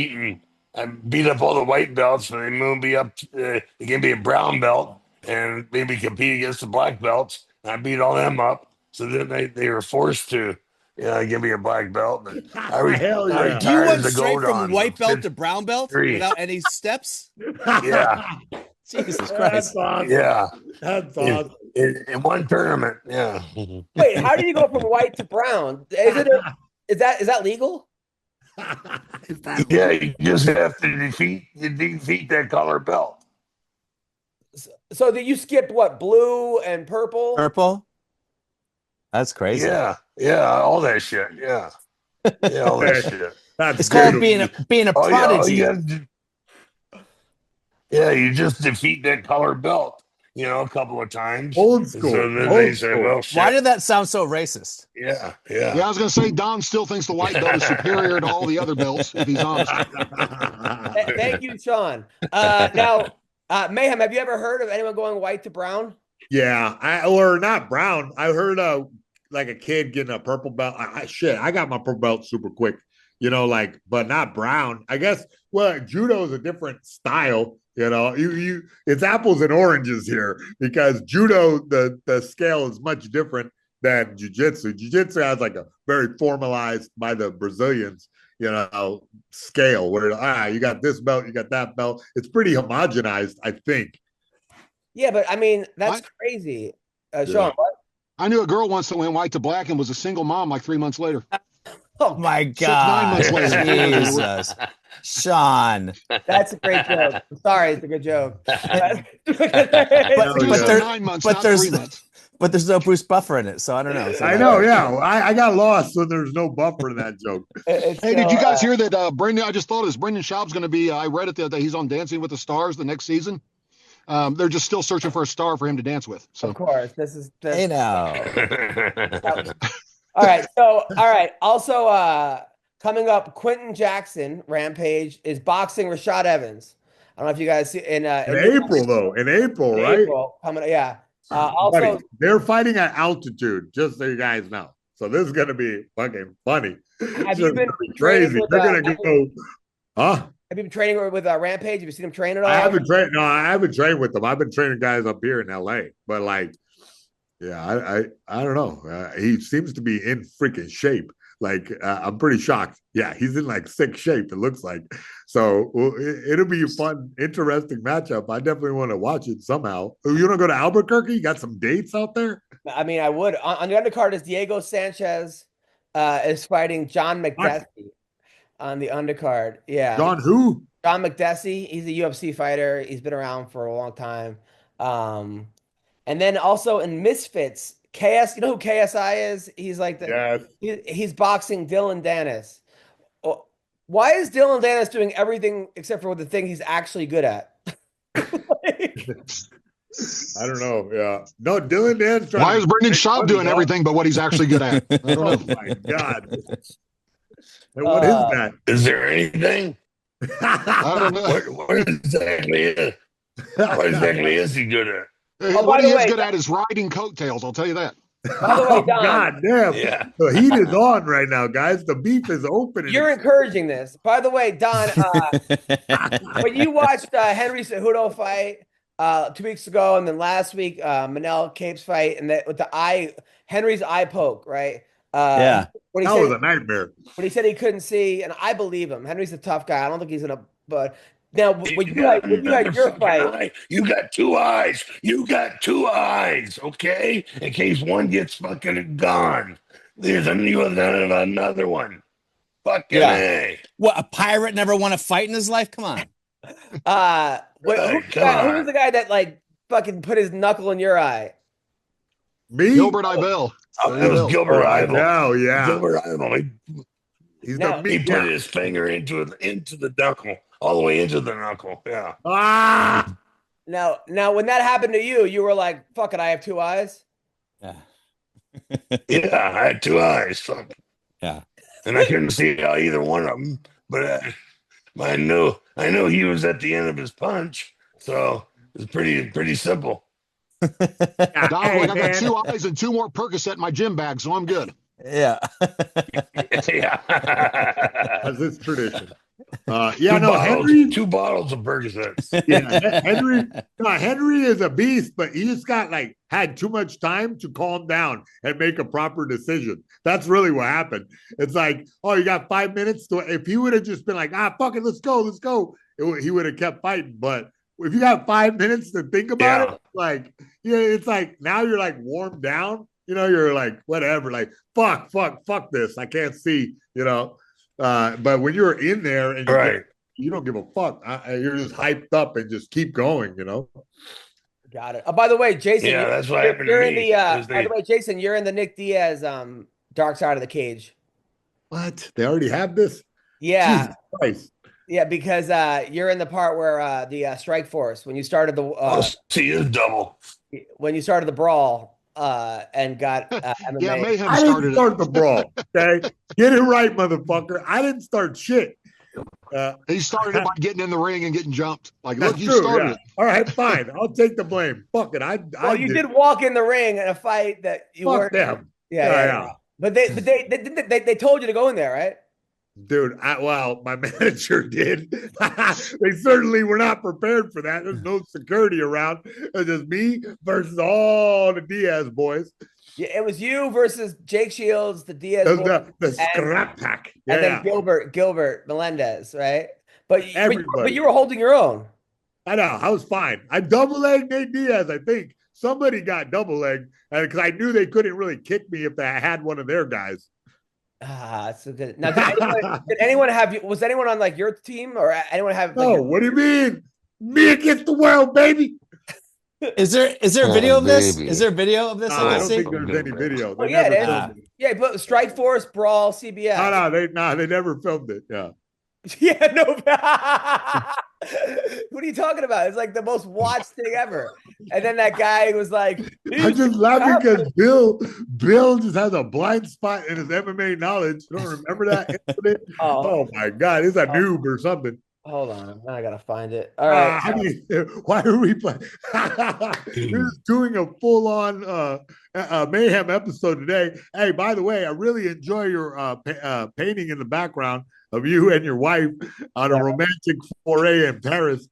I beat up all the white belts, and they moved me up. They gave me a brown belt and made me compete against the black belts. And I beat all them up. So then they were forced to Yeah, give me a black belt. But Hell yeah. You went straight from white belt to brown belt 3. without any steps? Yeah. Jesus That's Christ. awesome. Yeah. That's awesome. In one tournament. Yeah. Wait, how did you go from white to brown? Is that legal? Yeah, you just have to defeat that color belt. So that you skipped what, blue and purple? Purple? That's crazy. Yeah, all that shit. Yeah, all that shit. That's It's called beautiful. being a prodigy. You just defeat that color belt, a couple of times. Old school. So then they say, well, shit. Why did that sound so racist? Yeah. Yeah, I was going to say Don still thinks the white belt is superior to all the other belts, if he's honest. Thank you, Sean. Now, Mayhem, have you ever heard of anyone going white to brown? Yeah, or not brown. I heard like a kid getting a purple belt. I got my purple belt super quick, but not brown. I guess. Well, judo is a different style. It's apples and oranges here because judo, the scale is much different than jiu-jitsu. Jiu-jitsu has like a very formalized by the Brazilians, scale where you got this belt, you got that belt. It's pretty homogenized, I think. Yeah, but I mean, that's crazy. Sean, what? I knew a girl once that went white to black and was a single mom like 3 months later. Oh my God. 9 months later. Jesus. Sean. That's a great joke. I'm sorry, it's a good joke. But 9 months, but not there's 3 months. But there's no Bruce Buffer in it, so I don't know. So I know, yeah. I got lost when there's no buffer in that joke. Hey, did you guys hear that Brendan? I just thought this. Brendan Schaub's going to be. I read it that he's on Dancing with the Stars the next season. They're just still searching for a star for him to dance with. So of course, this is. Hey now. All right. So, all right. Also, coming up, Quentin Jackson Rampage is boxing Rashad Evans. I don't know if you guys see in April though. In April, right? April coming. Yeah. Also, Buddy, they're fighting at altitude, just so you guys know. So this is gonna be fucking funny. Have you been crazy? With, they're gonna go, huh? Have you been training with Rampage? Have you seen him train at all? I haven't trained. No, I haven't trained with them. I've been training guys up here in LA, but I don't know. He seems to be in freaking shape. I'm pretty shocked. Yeah, he's in sick shape, it looks like. So it'll be a fun, interesting matchup. I definitely want to watch it somehow. You want to go to Albuquerque? You got some dates out there? I mean, I would. On the undercard is Diego Sanchez is fighting John McDessie on the undercard. Yeah. John who? John McDessie. He's a UFC fighter. He's been around for a long time. And then also in Misfits, KS, you know who KSI is? He's he's boxing Dylan Dennis. Why is Dylan Dennis doing everything except for the thing he's actually good at? I don't know. Yeah. No, Dylan Dennis. Why is Brendan Schaub doing everything but what he's actually good at? I don't know. Oh my God. What is that? Is there anything? I don't know. What exactly is he good at? What he is good at is riding coattails, I'll tell you that. By the way, Don, God damn. Yeah. The heat is on right now, guys. The beef is open. You're encouraging this. By the way, Don, when you watched Henry Cejudo fight 2 weeks ago, and then last week Manel Capes fight, and with the Henry's eye poke, right? Yeah. That was a nightmare. When he said he couldn't see, and I believe him. Henry's a tough guy. I don't think he's gonna. But now, when you had your fight, you got 2 eyes. You got 2 eyes, okay? In case one gets fucking gone, there's another one. Fucking A. What, a pirate never won a fight in his life? Come on. who was the guy that fucking put his knuckle in your eye? Me? Gilbert Ibel. It was Gilbert Ibel. Oh, yeah. Gilbert Ibel. He put his finger into the knuckle, all the way into the knuckle. Yeah. Ah. Now, when that happened to you, you were like, "Fuck it, I have 2 eyes." Yeah. Yeah, I had 2 eyes. Fuck. Yeah. And I couldn't see either one of them, but I knew he was at the end of his punch, so it was pretty simple. I got 2 eyes and 2 more Percocet in my gym bag, so I'm good. Yeah. Yeah. As is tradition. Henry. 2 bottles of Percocets. Yeah, Henry is a beast, but he just had too much time to calm down and make a proper decision. That's really what happened. It's like, oh, you got 5 minutes to. If he would have just been like, fuck it, let's go, he would have kept fighting. But if you got 5 minutes to think about it, it's like now you're like warmed down. You're like whatever, like fuck this. I can't see. But when you're in there and you don't give a fuck. You're just hyped up and just keep going, Got it. Oh, by the way, Jason. Yeah, that's what happened to me. By the way, Jason, you're in the Nick Diaz Dark Side of the Cage. What? They already have this? Yeah. Jesus Christ. Yeah, because you're in the part where the Strikeforce, when you started the see is double. When you started the brawl and got MMA. Yeah, Mayhem I didn't start the brawl. Okay, get it right, motherfucker. I didn't start shit. He started it by getting in the ring and getting jumped. Like, look, you true, started it. All right, fine. I'll take the blame. Fuck it. You did walk in the ring in a fight that you weren't. Them. Yeah. But they told you to go in there, right? Dude, my manager did. They certainly were not prepared for that. There's no security around. It's just me versus all the Diaz boys. Yeah, it was you versus Jake Shields, the Diaz boys, the scrap pack. Yeah. And then Gilbert Melendez, right? But you were holding your own. I know. I was fine. I double-legged Nate Diaz, I think. Somebody got double-legged because I knew they couldn't really kick me if they had one of their guys. That's so good. Now, did anyone have you? Was anyone on like your team or anyone have? No, what do you mean? Me against the world, baby. Is there a video of this? Is there a video of this? I don't think there's any video. But Strikeforce, Brawl, CBS. They never filmed it. Yeah. Yeah, no. What are you talking about? It's like the most watched thing ever. And then that guy was like, I'm just laughing because Bill just has a blind spot in his MMA knowledge. You don't remember that incident? Oh my God, he's a noob or something. Hold on, I gotta find it. All right. Why are we playing? We're just doing a full-on Mayhem episode today. Hey, by the way, I really enjoy your painting in the background of you and your wife on a romantic foray in Paris.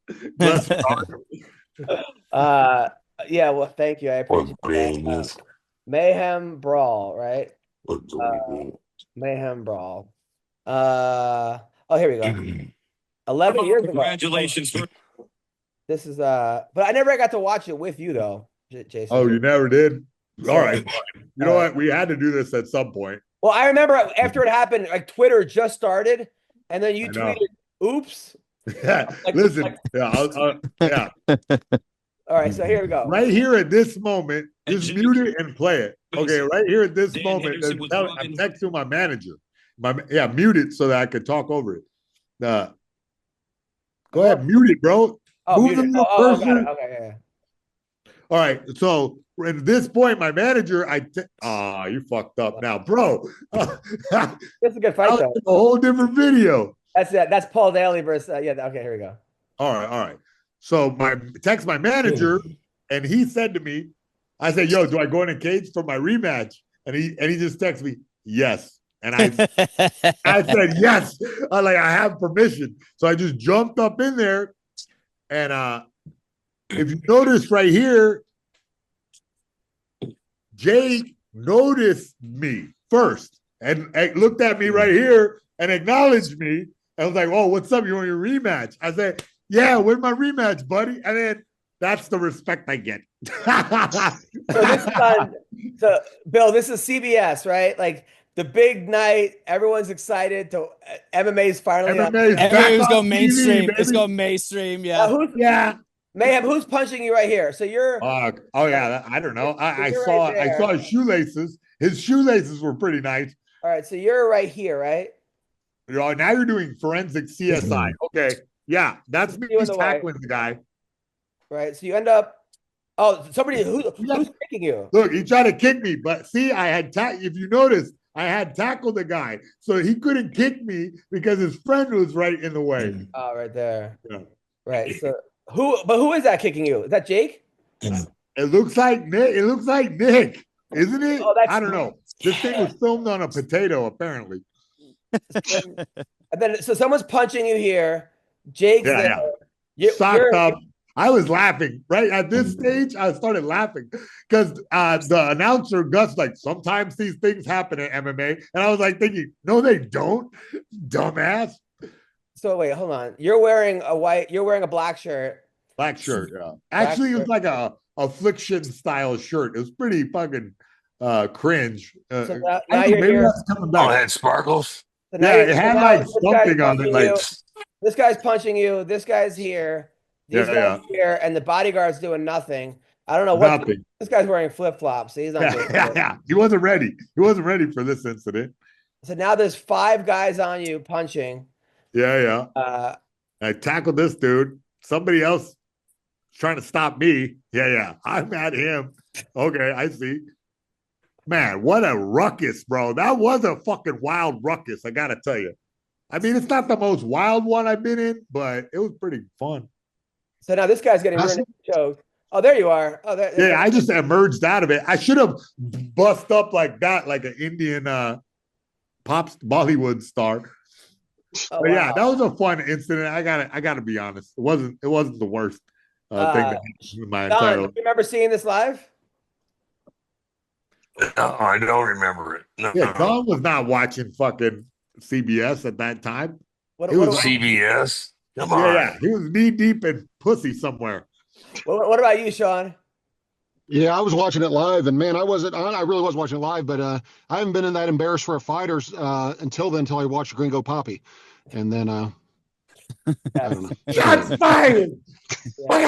Yeah, well, thank you. I appreciate that. Mayhem Brawl, right? Mayhem Brawl. Here we go. 11 years ago. Congratulations. This is but I never got to watch it with you though, Jason. Oh, you never did? All right. You know what? We had to do this at some point. Well, I remember after it happened, like Twitter just started, and then you tweeted, "Oops." Yeah. Listen. Yeah. All right, so here we go. Right here at this moment, just mute it and play it. Okay, right here at this moment, I'm texting my manager. Mute it so that I could talk over it. Go ahead, mute it, bro. Mute it. Okay, yeah. All right, so at this point, my manager, you fucked up now, bro. This is a good fight, though. A whole different video. That's Paul Daly versus okay, here we go. All right. So text my manager, and he said to me, I said, "Yo, do I go in a cage for my rematch?" And he just texted me, "Yes." And I said, "Yes." I have permission. So I just jumped up in there, and if you notice right here, Jake noticed me first and looked at me right here and acknowledged me. I was like, "Oh, what's up? You want your rematch?" I said, "Yeah, where's my rematch, buddy?" And then that's the respect I get. So Bill, this is CBS, right? Like the big night, everyone's excited to MMA's finally on. Everybody's going mainstream. It's going mainstream, yeah. Mayhem, who's punching you right here? So you're I don't know. I saw his shoelaces. His shoelaces were pretty nice. All right, so you're right here, right? Now you're doing forensic CSI. Okay. Yeah, that's me tackling the guy. Right. So you end up somebody who's kicking you. Look, he tried to kick me, but see, if you notice, I had tackled the guy, so he couldn't kick me because his friend was right in the way. Oh, right there. Yeah. Right. So who is that kicking you? Is that Jake? It looks like Nick. It looks like Nick, isn't it? Oh, I don't know. This thing was filmed on a potato, apparently. And then so someone's punching you here. Jake's there. Socked up. I was laughing right at this stage. I started laughing because the announcer Gus like sometimes these things happen in MMA, and I was like thinking, no, they don't, dumbass. So wait, hold on. You're wearing a black shirt. Black shirt. Yeah. Actually, it was like a affliction style shirt. It was pretty fucking cringe. So now you're here. That's coming back. Oh, it had sparkles. So yeah, it had like something on it. Like this guy's punching you. This guy's here. These guys here, and the bodyguard's doing nothing. I don't know what this guy's wearing flip flops. So he's not. Yeah. He wasn't ready. He wasn't ready for this incident. So now there's 5 guys on you punching. Yeah. I tackled this dude. Somebody else trying to stop me. Yeah. I'm at him. Okay, I see. Man, what a ruckus, bro. That was a fucking wild ruckus, I gotta tell you. I mean, it's not the most wild one I've been in, but it was pretty fun. So now this guy's getting choked. Oh, there you are. Oh, there. I just emerged out of it. I should have bust up like that, like an Indian pop Bollywood star. Oh, but yeah, that was a fun incident. I gotta be honest. It wasn't the worst thing that happened in my entire life. You remember seeing this live? No, I don't remember it. No. Yeah, Don was not watching fucking CBS at that time. What was CBS? Come on. Yeah, he was knee deep in pussy somewhere. What about you, Sean? Yeah, I was watching it live, and man, I really was watching it live, but I haven't been in that embarrassed for a fighter until I watched Gringo Poppy, and then I don't know. Shots fired. But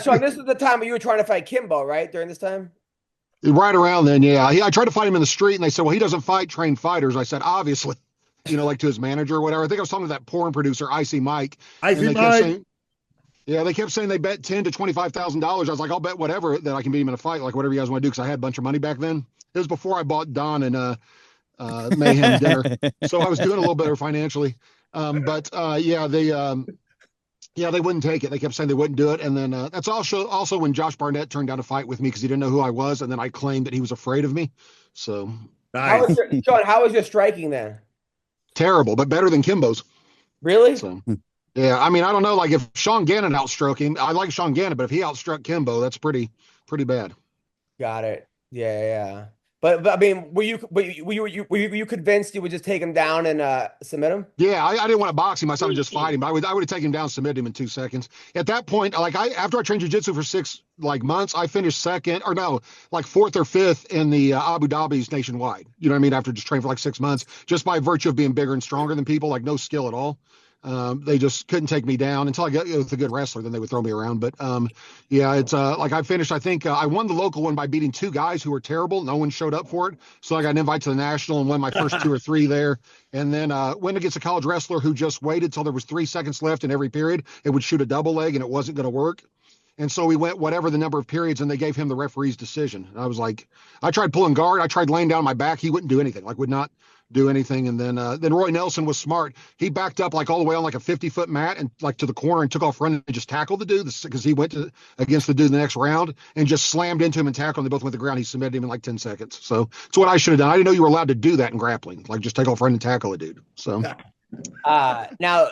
Sean, this was the time when you were trying to fight Kimbo, right? During this time. Right around then, yeah. I tried to fight him in the street, and they said, "Well, he doesn't fight trained fighters." I said, "Obviously." Like to his manager or whatever. I think I was talking to that porn producer, Icy Mike. Icy Mike. They kept saying they bet $10,000 to $25,000. I was like, I'll bet whatever that I can beat him in a fight, like whatever you guys want to do, because I had a bunch of money back then. It was before I bought Don and Mayhem dinner, so I was doing a little better financially. They wouldn't take it. They kept saying they wouldn't do it, and then that's also when Josh Barnett turned down to fight with me because he didn't know who I was, and then I claimed that he was afraid of me. So, nice. Sean, how was your striking then? Terrible, but better than Kimbo's. Really? So, yeah, I mean, I don't know. Like if Sean Gannon outstruck him, I like Sean Gannon, but if he outstruck Kimbo, that's pretty bad. Got it. Yeah. But I mean, were you convinced you would just take him down and submit him? Yeah, I didn't want to box him. I wanted to just fight him. I would have taken him down, submitted him in 2 seconds. At that point, after I trained jiu-jitsu for 6 months, I finished fourth or fifth in the Abu Dhabi's nationwide. You know what I mean? After just training for 6 months, just by virtue of being bigger and stronger than people, no skill at all. They just couldn't take me down until I got with a good wrestler. Then they would throw me around. But it's I finished. I think I won the local one by beating 2 guys who were terrible. No one showed up for it, so I got an invite to the national and won my first 2 or 3 there. And then went against a college wrestler who just waited till there was 3 seconds left in every period. It would shoot a double leg and it wasn't going to work. And so we went whatever the number of periods, and they gave him the referee's decision. And I was like, I tried pulling guard. I tried laying down my back. He wouldn't do anything. Would not do anything. And then Roy Nelson was smart. He backed up all the way on a 50-foot mat and to the corner and took off running and just tackled the dude because he went against the dude the next round and just slammed into him and tackled him. They both went to the ground. He submitted him in 10 seconds. So it's what I should have done. I didn't know you were allowed to do that in grappling, just take off running and tackle a dude. So now,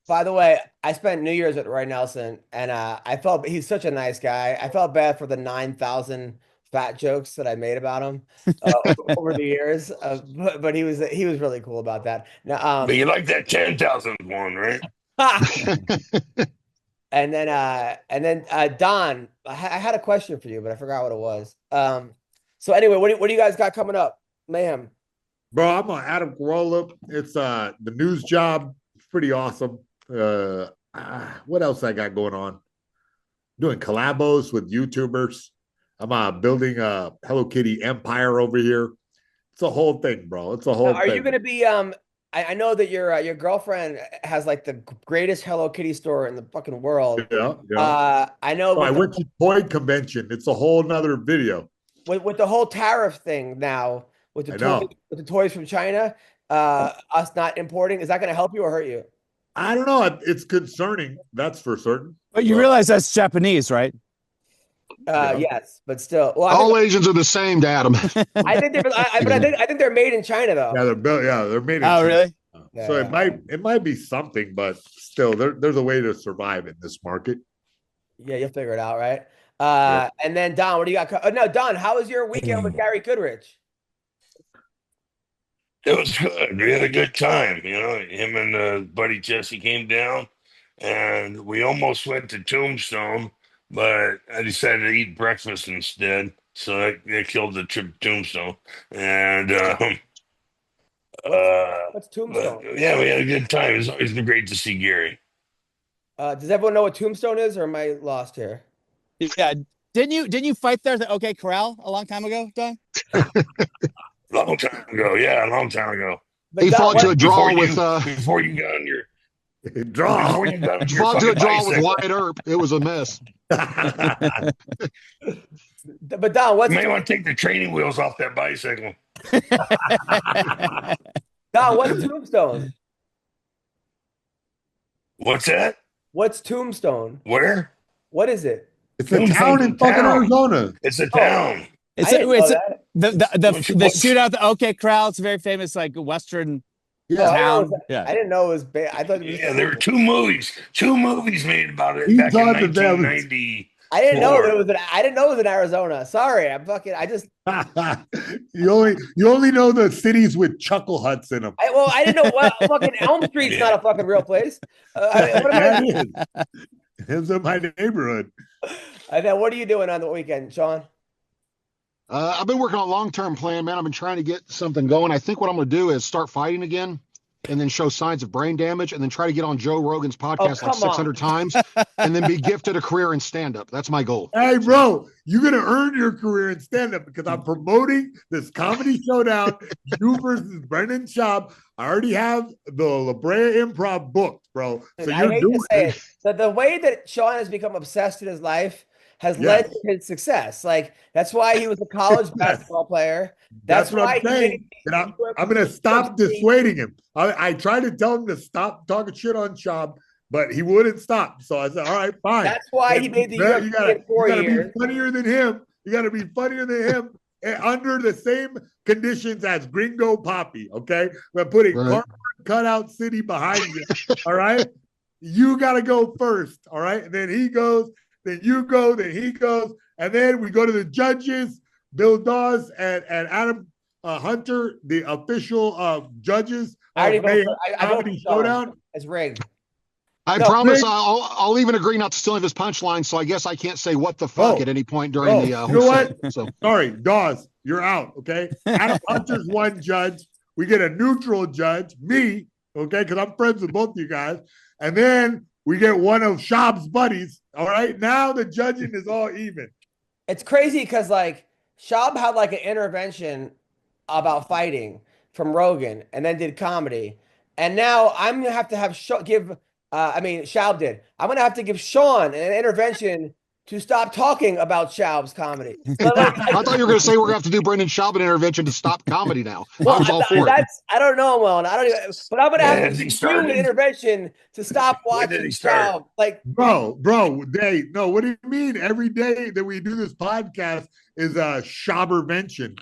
by the way, I spent New Year's with Roy Nelson, and I felt he's such a nice guy. I felt bad for the 9,000 fat jokes that I made about him over the years, but he was really cool about that. Now, but you like that 10,000 one, right? And then Don, I had a question for you, but I forgot what it was. So anyway, what do you guys got coming up, Mayhem? Bro, I'm on Adam Carolla. It's the news job. It's pretty awesome. What else I got going on? Doing collabos with YouTubers. I'm building a Hello Kitty empire over here. It's a whole thing, bro. It's a whole thing. Are you going to be I know that your girlfriend has the greatest Hello Kitty store in the fucking world. Yeah. I know. I went to Toy Convention. It's a whole nother video. With the whole tariff thing now, with the toys from China, us not importing, is that going to help you or hurt you? I don't know. It's concerning. That's for certain. But you realize that's Japanese, right? Yes, but still, well, All Asians are the same, Adam. I think I think they're made in China though. Yeah, they're built. Yeah, they're made in Oh, China. really? So it might be something, but still, there's a way to survive in this market. Yeah, you'll figure it out, right? And then Don, what do you got? No, Don, how was your weekend with Gary Goodrich? It was good. We had a good time. You know, him and buddy Jesse came down, and we almost went to Tombstone, but I decided to eat breakfast instead. So that killed the trip to Tombstone. And What's Tombstone? yeah, we had a good time. It's always been great to see Gary. Does everyone know what Tombstone is, or am I lost here? Yeah. Didn't you fight there at the OK Corral a long time ago, Don? Long time ago, yeah, a long time ago. But He Don, fought to a draw with before you got on your Draw. before you got on your fought to a fucking draw with bicycle. Wyatt Earp. It was a mess. but Don, You may want to take the training wheels off that bicycle. Don, what's Tombstone? What's that? What's Tombstone? Where? What is it? It's a town in fucking Arizona. It's a town. It's I didn't know the shootout at the OK Corral. It's a very famous like Western town. I didn't know it was bad. I thought it was there were two movies made about it He's back in on the 1990. I didn't know it was I didn't know it was in Arizona. Sorry, I just you only know the cities with chuckle huts in them. I didn't know what fucking Elm Street's not a fucking real place. It's in my neighborhood. And then what are you doing on the weekend, Sean? I've been working on a long-term plan, man. I've been trying to get something going. I think what I'm going to do is start fighting again and then show signs of brain damage and then try to get on Joe Rogan's podcast like 600 times and then be gifted a career in stand-up. That's my goal. Hey, bro, you're going to earn your career in stand-up because I'm promoting this comedy showdown, you versus Brendan Schaub. I already have the La Brea Improv booked, bro. So I hate to say it, but the way that Sean has become obsessed in his life has led to his success. Like, that's why he was a college basketball player. That's what I'm saying. I'm going to stop dissuading him. I tried to tell him to stop talking shit on Schaub, but he wouldn't stop. So I said, all right, fine. That's why he made the UFC you gotta, in 4 years. You got to be funnier than him. You got to be funnier than him under the same conditions as Gringo Poppy, okay? We're putting Cutout City behind you, all right? You got to go first, all right? And then he goes, then you go, then he goes, and then we go to the judges, Bill Dawes and Adam Hunter, the official judges. I voted Showdown. It's rigged. I promise I'll even agree not to steal any of his punchlines, so I guess I can't say what the fuck at any point during the you know what? So sorry, Dawes, you're out, okay? Adam Hunter's one judge. We get a neutral judge, me, okay, because I'm friends with both you guys. And then we get one of Schaub's buddies. All right. Now the judging is all even. It's crazy because like Schaub had like an intervention about fighting from Rogan and then did comedy. And now I'm gonna have to Schaub did. I'm gonna have to give Sean an intervention to stop talking about Schaub's comedy. But like, I thought you were going to say we're going to have to do Brendan Schaub an intervention to stop comedy now. Well, I was all for it. I don't know, Will. I don't even, but I'm going to have to do an intervention to stop watching Schaub. Like, bro, what do you mean? Every day that we do this podcast is a Schaubervention.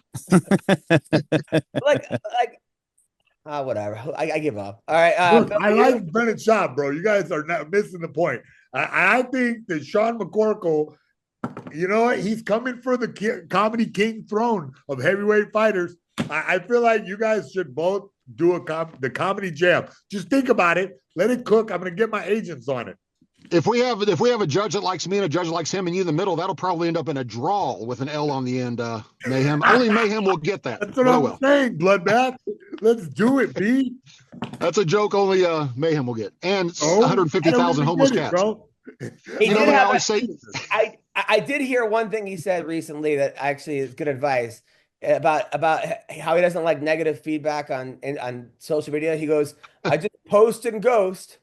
Whatever. I give up. All right. Look, I like Brendan Schaub, bro. You guys are not missing the point. I think that Sean McCorkle, you know what? He's coming for the comedy king throne of heavyweight fighters. I feel like you guys should both do the comedy jam. Just think about it. Let it cook. I'm going to get my agents on it. If we have a judge that likes me and a judge that likes him and you in the middle, that'll probably end up in a draw with an L on the end. Mayhem. Only Mayhem will get that. That's what I'm saying, Bloodbath. Let's do it, B. That's a joke only Mayhem will get. And 150,000 homeless cats. Bro. I did hear one thing he said recently that actually is good advice about how he doesn't like negative feedback on social media. He goes, I just post and ghost.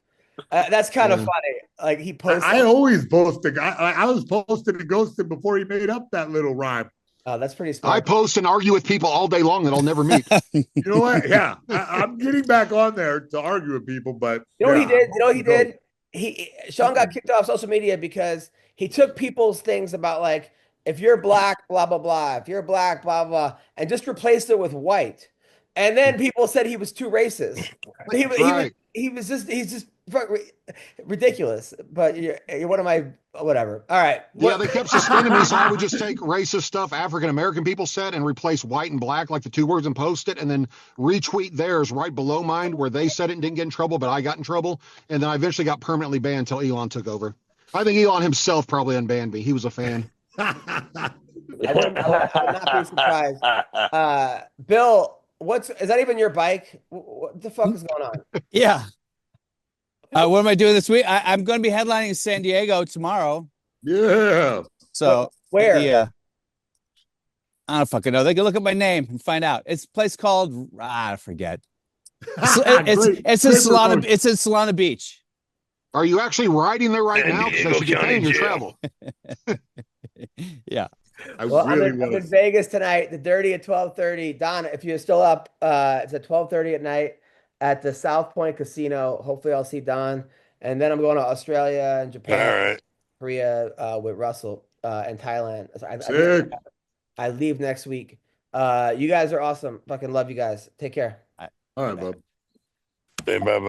That's kind of funny. Like he posted. I always posted. I was posted and ghosted before he made up that little rhyme. Oh, that's pretty smart. I post and argue with people all day long that I'll never meet. You know what? Yeah, I'm getting back on there to argue with people, but you know what he did? You know what he did? Sean got kicked off social media because he took people's things about like if you're black, blah blah blah. If you're black, blah blah, and just replaced it with white. And then people said he was too racist. But he's just ridiculous. But you're one of my whatever. All right. Yeah, they kept suspending me, so I would just take racist stuff African American people said and replace white and black, like the 2 words, and post it, and then retweet theirs right below mine where they said it and didn't get in trouble, but I got in trouble. And then I eventually got permanently banned until Elon took over. I think Elon himself probably unbanned me. He was a fan. I would not be surprised. Bill, is that even your bike? What the fuck is going on? Yeah. What am I doing this week? I'm going to be headlining in San Diego tomorrow. Yeah. So where? Yeah. I don't fucking know. They can look at my name and find out. It's a place called I forget. It's in Solana. It's in Solana Beach. Are you actually riding there right now? Because they should be paying your travel. Yeah. I'm in Vegas tonight. The Dirty at 12:30. Don, if you're still up, it's at 12:30 at night at the South Point Casino. Hopefully, I'll see Don. And then I'm going to Australia and Japan, Korea with Russell and Thailand. So I leave next week. You guys are awesome. Fucking love you guys. Take care. All right, bub. Hey, bye.